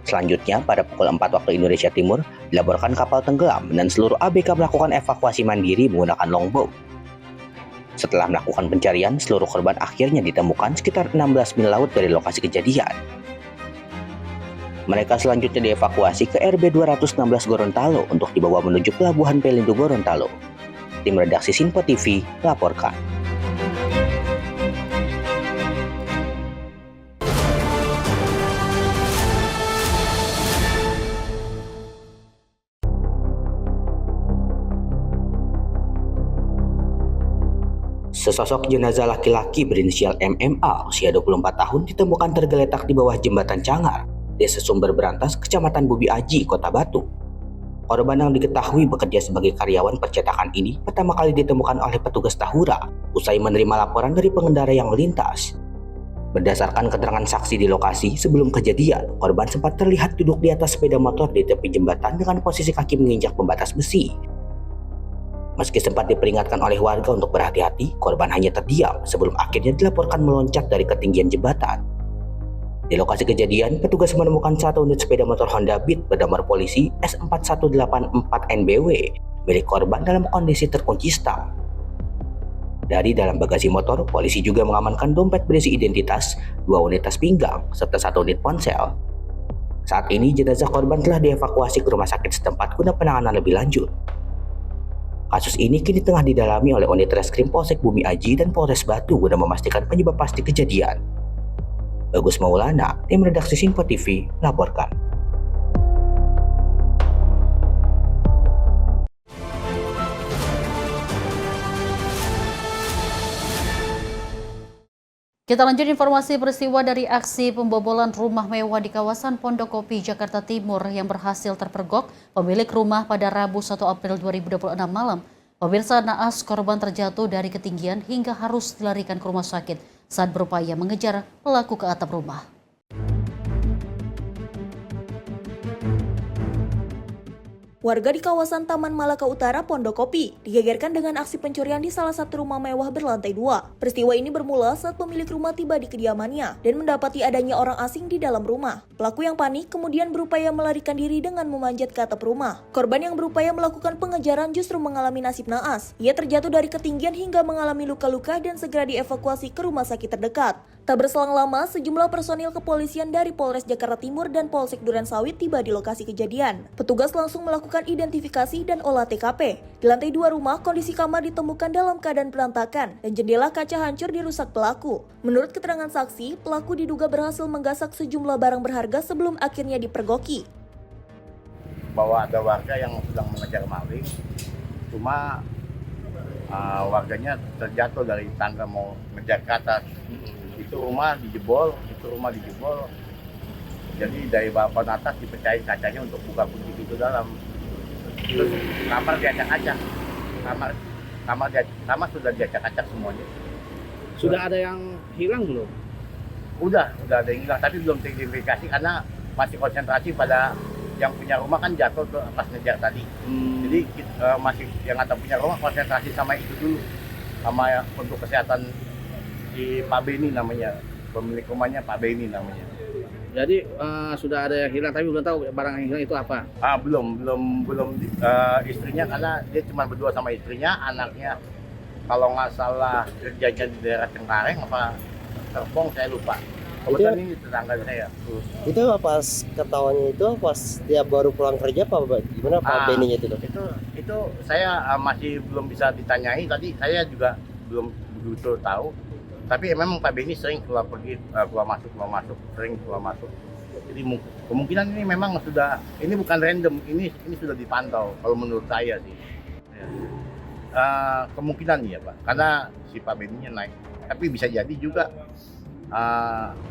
Selanjutnya, pada pukul 4 waktu Indonesia Timur, dilaporkan kapal tenggelam dan seluruh ABK melakukan evakuasi mandiri menggunakan longboat. Setelah melakukan pencarian, seluruh korban akhirnya ditemukan sekitar 16 mil laut dari lokasi kejadian. Mereka selanjutnya dievakuasi ke RB 216 Gorontalo untuk dibawa menuju Pelabuhan Pelindo Gorontalo. Tim redaksi Sinpo TV melaporkan. Sesosok jenazah laki-laki berinisial MMA usia 24 tahun ditemukan tergeletak di bawah jembatan Cangar, Desa Sumber Berantas, Kecamatan Bubi Aji, Kota Batu. Korban yang diketahui bekerja sebagai karyawan percetakan ini pertama kali ditemukan oleh petugas Tahura usai menerima laporan dari pengendara yang melintas. Berdasarkan keterangan saksi di lokasi, sebelum kejadian, korban sempat terlihat duduk di atas sepeda motor di tepi jembatan dengan posisi kaki menginjak pembatas besi. Meski sempat diperingatkan oleh warga untuk berhati-hati, korban hanya terdiam sebelum akhirnya dilaporkan meloncat dari ketinggian jembatan. Di lokasi kejadian, petugas menemukan satu unit sepeda motor Honda Beat bernomor polisi S4184NBW milik korban dalam kondisi terkunci stang. Dari dalam bagasi motor, polisi juga mengamankan dompet berisi identitas, 2 unit tas pinggang, serta 1 unit ponsel. Saat ini, jenazah korban telah dievakuasi ke rumah sakit setempat guna penanganan lebih lanjut. Kasus ini kini tengah didalami oleh unit Reskrim Polsek Bumi Aji dan Polres Batu guna memastikan penyebab pasti kejadian. Bagus Maulana, tim redaksi Sinpo TV, melaporkan. Kita lanjut informasi peristiwa dari aksi pembobolan rumah mewah di kawasan Pondokopi, Jakarta Timur yang berhasil terpergok pemilik rumah pada Rabu 1 April 2026 malam. Pemirsa, naas korban terjatuh dari ketinggian hingga harus dilarikan ke rumah sakit saat berupaya mengejar pelaku ke atap rumah. Warga di kawasan Taman Malaka Utara, Pondokopi, digegerkan dengan aksi pencurian di salah satu rumah mewah berlantai 2. Peristiwa ini bermula saat pemilik rumah tiba di kediamannya dan mendapati adanya orang asing di dalam rumah. Pelaku yang panik kemudian berupaya melarikan diri dengan memanjat ke atap rumah. Korban yang berupaya melakukan pengejaran justru mengalami nasib naas. Ia terjatuh dari ketinggian hingga mengalami luka-luka dan segera dievakuasi ke rumah sakit terdekat. Tak berselang lama, sejumlah personil kepolisian dari Polres Jakarta Timur dan Polsek Durensawit tiba di lokasi kejadian. Petugas langsung melakukan identifikasi dan olah TKP. Di lantai 2 rumah, kondisi kamar ditemukan dalam keadaan berantakan dan jendela kaca hancur dirusak pelaku. Menurut keterangan saksi, pelaku diduga berhasil menggasak sejumlah barang berharga sebelum akhirnya dipergoki. Bahwa ada warga yang sedang mengejar maling, cuma warganya terjatuh dari tangga mau ngejar ke atas. Itu rumah dijebol, jadi dari balkon atas dipecahin kacanya untuk buka kunci itu dalam. Terus kamar diacak-acak, kamar sudah diacak-acak semuanya. Sudah ada yang hilang belum? Udah ada yang hilang, tapi belum teridentifikasi karena masih konsentrasi pada yang punya rumah kan jatuh ke pas ngejar tadi. Jadi masih yang ada punya rumah konsentrasi sama itu dulu, sama untuk kesehatan di Pak Beni namanya, pemilik rumahnya Pak Beni namanya. Jadi sudah ada yang hilang, tapi belum tahu barang yang hilang itu apa? Belum istrinya, karena dia cuma berdua sama istrinya, anaknya kalau nggak salah kerjanya di daerah Cengkareng apa Serpong, saya lupa. Kebetulan ini tetangga saya. Itu pas ketahuannya itu pas dia baru pulang kerja apa gimana Pak Beninya itu? Itu saya masih belum bisa ditanyai, tadi saya juga belum begitu tahu. Tapi memang Pak Beni sering keluar pergi, keluar masuk, sering keluar masuk. Jadi kemungkinan ini memang sudah, ini bukan random, ini sudah dipantau kalau menurut saya sih. Kemungkinan ya Pak, karena si Pak Beninya naik. Tapi bisa jadi juga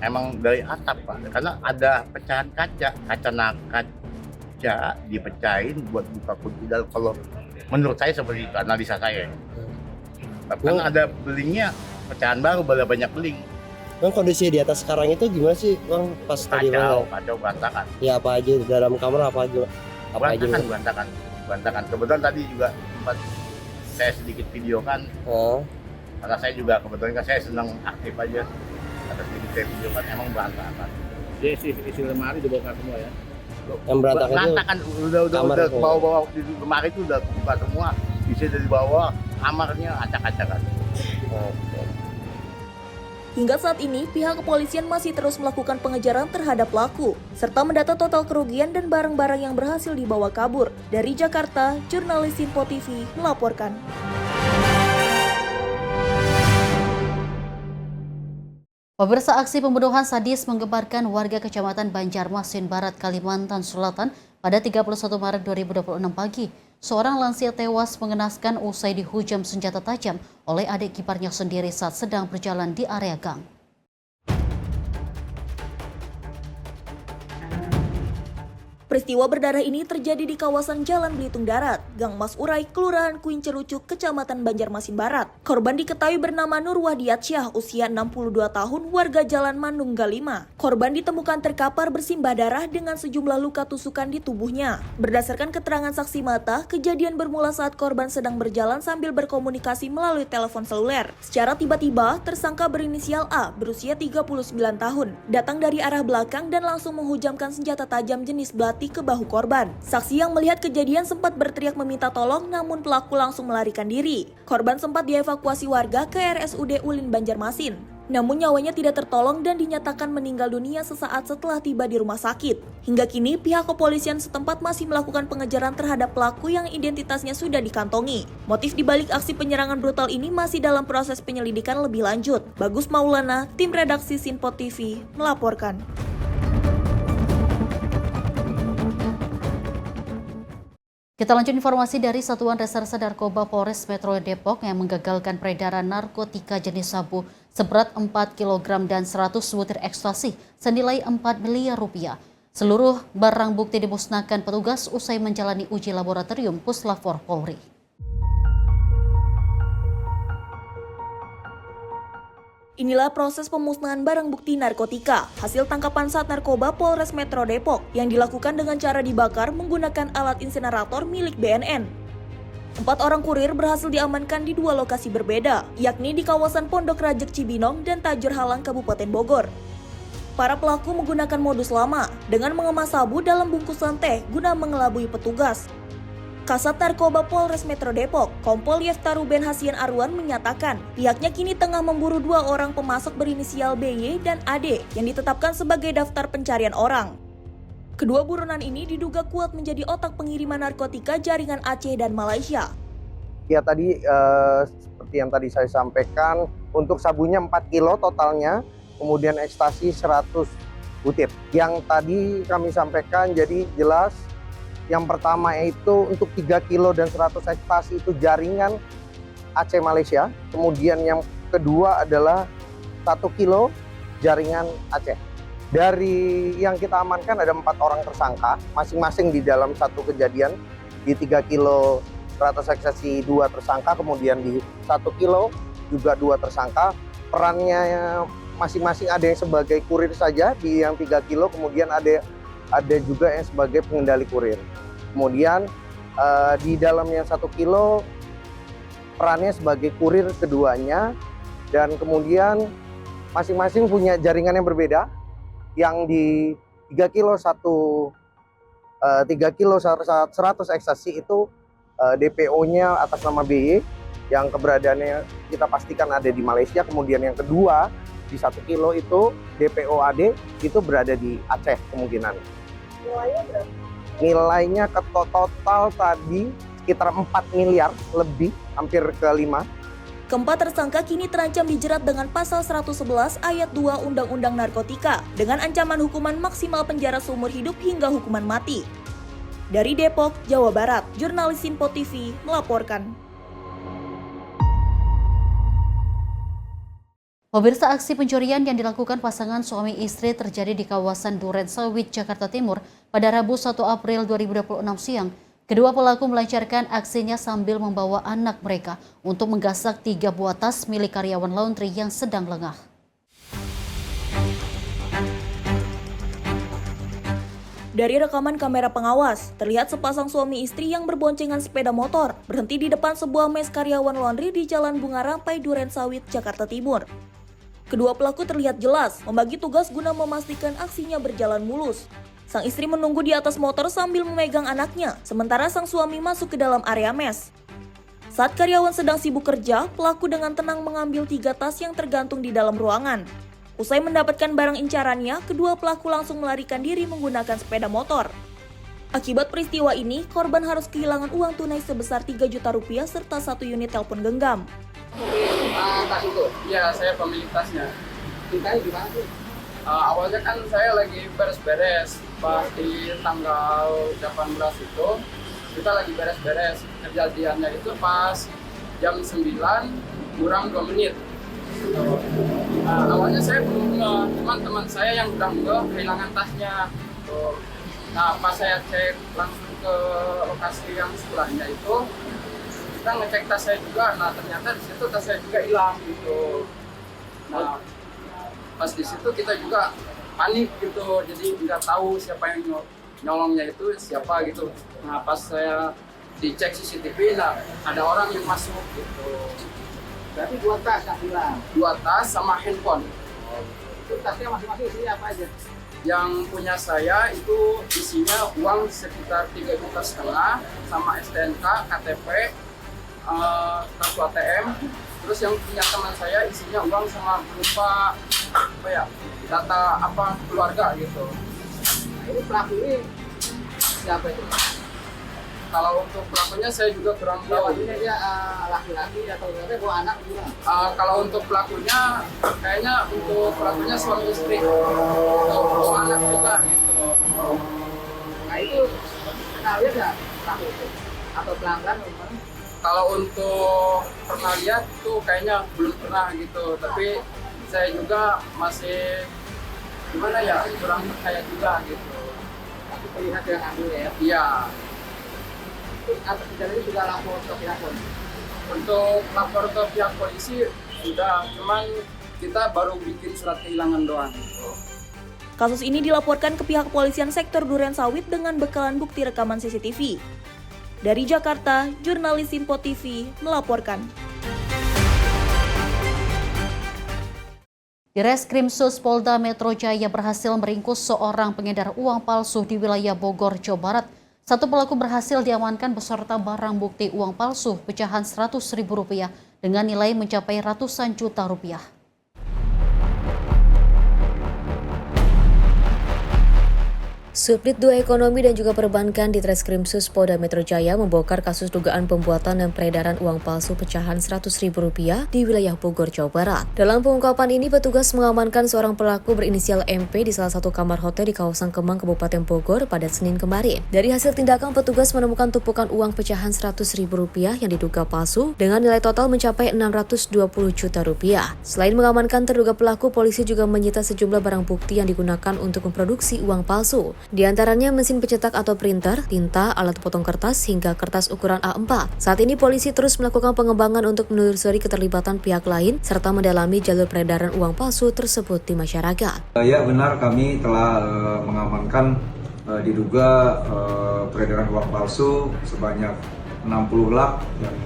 emang dari atap Pak, karena ada pecahan kaca dipecahin buat buka kunci dalam. Kalau menurut saya seperti itu, analisa saya. Tapi kan ada belingnya, pecahan baru, banyak beling. Bang, kondisi di atas sekarang itu gimana sih Bang pas tadi Bang? Kacau, berantakan. Ya apa aja dalam kamar apa aja? Berantakan. Kebetulan tadi juga sempat saya sedikit videokan. Karena saya juga kebetulan kan saya senang aktif aja. Ada sedikit saya videokan, emang berantakan. Dia isi lemari dibongkar semua ya. Yang berantakan udah bawa di lemari itu udah buka semua. Isi dari bawah, kamarnya acak-acakan. Hingga saat ini, pihak kepolisian masih terus melakukan pengejaran terhadap pelaku, serta mendata total kerugian dan barang-barang yang berhasil dibawa kabur. Dari Jakarta, jurnalis Sinpo TV melaporkan. Pemirsa, aksi pembunuhan sadis menggemparkan warga Kecamatan Banjarmasin Barat, Kalimantan Selatan pada 31 Maret 2026 pagi. Seorang lansia tewas mengenaskan usai dihujam senjata tajam oleh adik kiparnya sendiri saat sedang berjalan di area gang. Peristiwa berdarah ini terjadi di kawasan Jalan Belitung Darat, Gang Mas Urai, Kelurahan Kuincerucuk, Kecamatan Banjarmasin Barat. Korban diketahui bernama Nur Wahdiatsyah, usia 62 tahun, warga Jalan Mandunggal 5. Korban ditemukan terkapar bersimbah darah dengan sejumlah luka tusukan di tubuhnya. Berdasarkan keterangan saksi mata, kejadian bermula saat korban sedang berjalan sambil berkomunikasi melalui telepon seluler. Secara tiba-tiba, tersangka berinisial A, berusia 39 tahun, datang dari arah belakang dan langsung menghujamkan senjata tajam jenis belati ke bahu korban. Saksi yang melihat kejadian sempat berteriak meminta tolong, namun pelaku langsung melarikan diri. Korban sempat dievakuasi warga ke RSUD Ulin Banjarmasin. Namun nyawanya tidak tertolong dan dinyatakan meninggal dunia sesaat setelah tiba di rumah sakit. Hingga kini pihak kepolisian setempat masih melakukan pengejaran terhadap pelaku yang identitasnya sudah dikantongi. Motif dibalik aksi penyerangan brutal ini masih dalam proses penyelidikan lebih lanjut. Bagus Maulana, tim redaksi Sinpo TV melaporkan. Kita lanjut informasi dari Satuan Reserse Narkoba Polres Metro Depok yang menggagalkan peredaran narkotika jenis sabu seberat 4 kg dan 100 butir ekstasi senilai 4 miliar rupiah. Seluruh barang bukti dimusnahkan petugas usai menjalani uji laboratorium Puslapfor Polri. Inilah proses pemusnahan barang bukti narkotika, hasil tangkapan saat narkoba Polres Metro Depok yang dilakukan dengan cara dibakar menggunakan alat insinerator milik BNN. 4 orang kurir berhasil diamankan di 2 lokasi berbeda, yakni di kawasan Pondok Rajek Cibinong dan Tajur Halang, Kabupaten Bogor. Para pelaku menggunakan modus lama dengan mengemas sabu dalam bungkusan teh guna mengelabui petugas. Kasat Narkoba Polres Metro Depok, Kompol Yefta Ruben Hasian Arwan menyatakan pihaknya kini tengah memburu 2 orang pemasok berinisial BY dan AD yang ditetapkan sebagai daftar pencarian orang. Kedua buronan ini diduga kuat menjadi otak pengiriman narkotika jaringan Aceh dan Malaysia. Ya tadi seperti yang tadi saya sampaikan, untuk sabunya 4 kilo totalnya, kemudian ekstasi 100 butir. Yang tadi kami sampaikan jadi jelas. Yang pertama itu untuk 3 kilo dan 100 ekstasi itu jaringan Aceh Malaysia. Kemudian yang kedua adalah 1 kilo jaringan Aceh. Dari yang kita amankan ada 4 orang tersangka, masing-masing di dalam satu kejadian. Di 3 kilo 100 ekstasi 2 tersangka, kemudian di 1 kilo juga 2 tersangka. Perannya masing-masing ada yang sebagai kurir saja di yang 3 kilo, kemudian ada juga yang sebagai pengendali kurir. Kemudian di dalam yang 1 kilo perannya sebagai kurir keduanya, dan kemudian masing-masing punya jaringan yang berbeda. Yang di 3 kilo 100 ekstasi itu DPO-nya atas nama BY yang keberadaannya kita pastikan ada di Malaysia. Kemudian yang kedua di 1 kilo itu DPOAD itu berada di Aceh kemungkinan. Nilainya berapa? Nilainya ke total tadi sekitar 4 miliar lebih, hampir ke 5. Keempat tersangka kini terancam dijerat dengan pasal 111 ayat 2 Undang-Undang Narkotika dengan ancaman hukuman maksimal penjara seumur hidup hingga hukuman mati. Dari Depok, Jawa Barat, jurnalis Sinpo TV melaporkan. Pemirsa, aksi pencurian yang dilakukan pasangan suami istri terjadi di kawasan Duren Sawit, Jakarta Timur pada Rabu 1 April 2026 siang. Kedua pelaku melancarkan aksinya sambil membawa anak mereka untuk menggasak 3 buah tas milik karyawan laundry yang sedang lengah. Dari rekaman kamera pengawas, terlihat sepasang suami istri yang berboncengan sepeda motor berhenti di depan sebuah mes karyawan laundry di Jalan Bunga Rampai, Duren Sawit, Jakarta Timur. Kedua pelaku terlihat jelas membagi tugas guna memastikan aksinya berjalan mulus. Sang istri menunggu di atas motor sambil memegang anaknya, sementara sang suami masuk ke dalam area mes. Saat karyawan sedang sibuk kerja, pelaku dengan tenang mengambil 3 tas yang tergantung di dalam ruangan. Usai mendapatkan barang incarannya, kedua pelaku langsung melarikan diri menggunakan sepeda motor. Akibat peristiwa ini, korban harus kehilangan uang tunai sebesar 3 juta rupiah serta 1 unit telepon genggam. Tas itu? Iya, saya pemilik tasnya. Ceritanya gimana sih? Awalnya kan saya lagi beres-beres. Pas di tanggal 18 itu, kita lagi beres-beres. Kejadiannya itu pas jam 9 kurang 2 menit. Awalnya saya belum teman-teman saya yang udah kehilangan tasnya. Nah, pas saya cek langsung ke lokasi yang sebelahnya itu, kita ngecek tas saya juga. Nah, ternyata di situ tas saya juga hilang gitu. Nah, pas di situ kita juga panik gitu, jadi nggak tahu siapa yang nyolongnya itu siapa gitu. Nah, pas saya dicek CCTV, nah ada orang yang masuk gitu. Berarti 2 tas yang hilang? 2 tas sama handphone. Itu tasnya masing-masing isinya apa aja? Yang punya saya itu isinya uang sekitar 3,5 juta sama STNK, KTP, kartu ATM. Terus yang punya teman saya isinya uang sama berupa apa ya, data apa keluarga gitu. Nah, ini pelaku ini siapa itu? Kalau untuk pelakunya saya juga kurang tahu. Ini dia laki-laki atau bawa anak gimana? Kalau untuk pelakunya, kayaknya untuk pelakunya suami istri. Untuk anak juga gitu. Nah itu pernah lihat nggak pelaku itu? Atau pelanggan gimana? Kalau untuk pernah lihat tuh kayaknya belum pernah gitu. Tapi saya juga masih gimana ya, kurang percaya juga gitu. Tapi terlihat yang ambil ya? Iya. Atas kejadian itu sudah lapor ke pihak polisi? Untuk lapor ke pihak polisi sudah, cuman kita baru bikin surat kehilangan doang. Kasus ini dilaporkan ke pihak kepolisian sektor Duren Sawit dengan bekalan bukti rekaman CCTV. Dari Jakarta, jurnalis Sinpo TV melaporkan. Direskrimsus Polda Metro Jaya berhasil meringkus seorang pengedar uang palsu di wilayah Bogor, Jawa Barat. 1 pelaku berhasil diamankan beserta barang bukti uang palsu pecahan Rp100.000 dengan nilai mencapai ratusan juta rupiah. Subdit 2 Ekonomi dan juga Perbankan di Treskrimsus Polda Metro Jaya membongkar kasus dugaan pembuatan dan peredaran uang palsu pecahan Rp100.000 di wilayah Bogor, Jawa Barat. Dalam pengungkapan ini, petugas mengamankan seorang pelaku berinisial MP di salah satu kamar hotel di kawasan Kemang, Kabupaten Bogor pada Senin kemarin. Dari hasil tindakan, petugas menemukan tumpukan uang pecahan Rp100.000 yang diduga palsu dengan nilai total mencapai Rp620 juta. Selain mengamankan terduga pelaku, polisi juga menyita sejumlah barang bukti yang digunakan untuk memproduksi uang palsu. Di antaranya mesin pencetak atau printer, tinta, alat potong kertas, hingga kertas ukuran A4. Saat ini polisi terus melakukan pengembangan untuk menelusuri keterlibatan pihak lain serta mendalami jalur peredaran uang palsu tersebut di masyarakat. Ya benar, kami telah mengamankan diduga peredaran uang palsu sebanyak 60 lak yang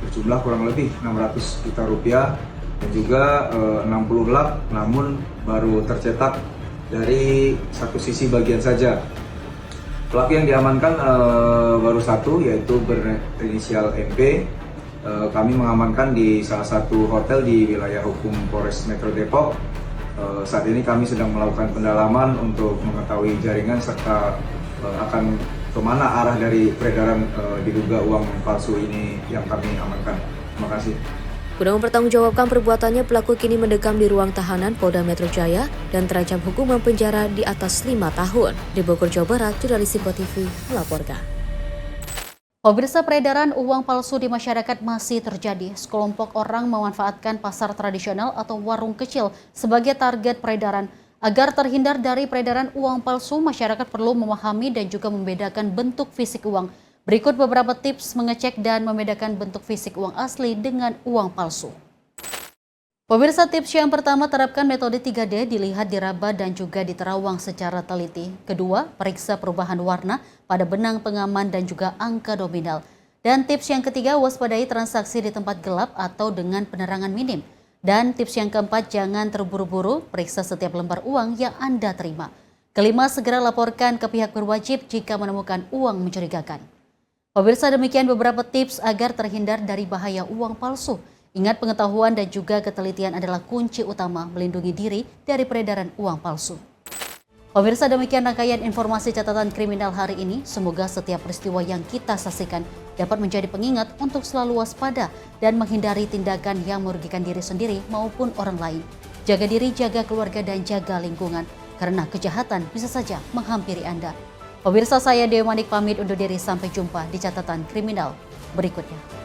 berjumlah kurang lebih Rp600 juta dan juga 60 lak namun baru tercetak dari satu sisi bagian saja. Pelaku yang diamankan baru satu, yaitu berinisial MP. Kami mengamankan di salah satu hotel di wilayah hukum Polres Metro Depok Saat ini kami sedang melakukan pendalaman untuk mengetahui jaringan serta akan kemana arah dari peredaran diduga uang palsu ini yang kami amankan. Terima kasih. Guna mempertanggungjawabkan perbuatannya, pelaku kini mendekam di ruang tahanan Polda Metro Jaya dan terancam hukuman penjara di atas 5 tahun. Di Bogor, Jawa Barat, jurnalis Simpo TV melaporkan. Pemirsa, peredaran uang palsu di masyarakat masih terjadi. Sekelompok orang memanfaatkan pasar tradisional atau warung kecil sebagai target peredaran. Agar terhindar dari peredaran uang palsu, masyarakat perlu memahami dan juga membedakan bentuk fisik uang. Berikut beberapa tips mengecek dan membedakan bentuk fisik uang asli dengan uang palsu. Pemirsa, tips yang pertama, terapkan metode 3D, dilihat, diraba, dan juga diterawang secara teliti. Kedua, periksa perubahan warna pada benang pengaman dan juga angka nominal. Dan tips yang ketiga, waspadai transaksi di tempat gelap atau dengan penerangan minim. Dan tips yang keempat, jangan terburu-buru, periksa setiap lembar uang yang Anda terima. Kelima, segera laporkan ke pihak berwajib jika menemukan uang mencurigakan. Pemirsa, demikian beberapa tips agar terhindar dari bahaya uang palsu. Ingat, pengetahuan dan juga ketelitian adalah kunci utama melindungi diri dari peredaran uang palsu. Pemirsa, demikian rangkaian informasi catatan kriminal hari ini. Semoga setiap peristiwa yang kita saksikan dapat menjadi pengingat untuk selalu waspada dan menghindari tindakan yang merugikan diri sendiri maupun orang lain. Jaga diri, jaga keluarga, dan jaga lingkungan, karena kejahatan bisa saja menghampiri Anda. Pemirsa, saya Dewi Manik pamit undur diri, sampai jumpa di catatan kriminal berikutnya.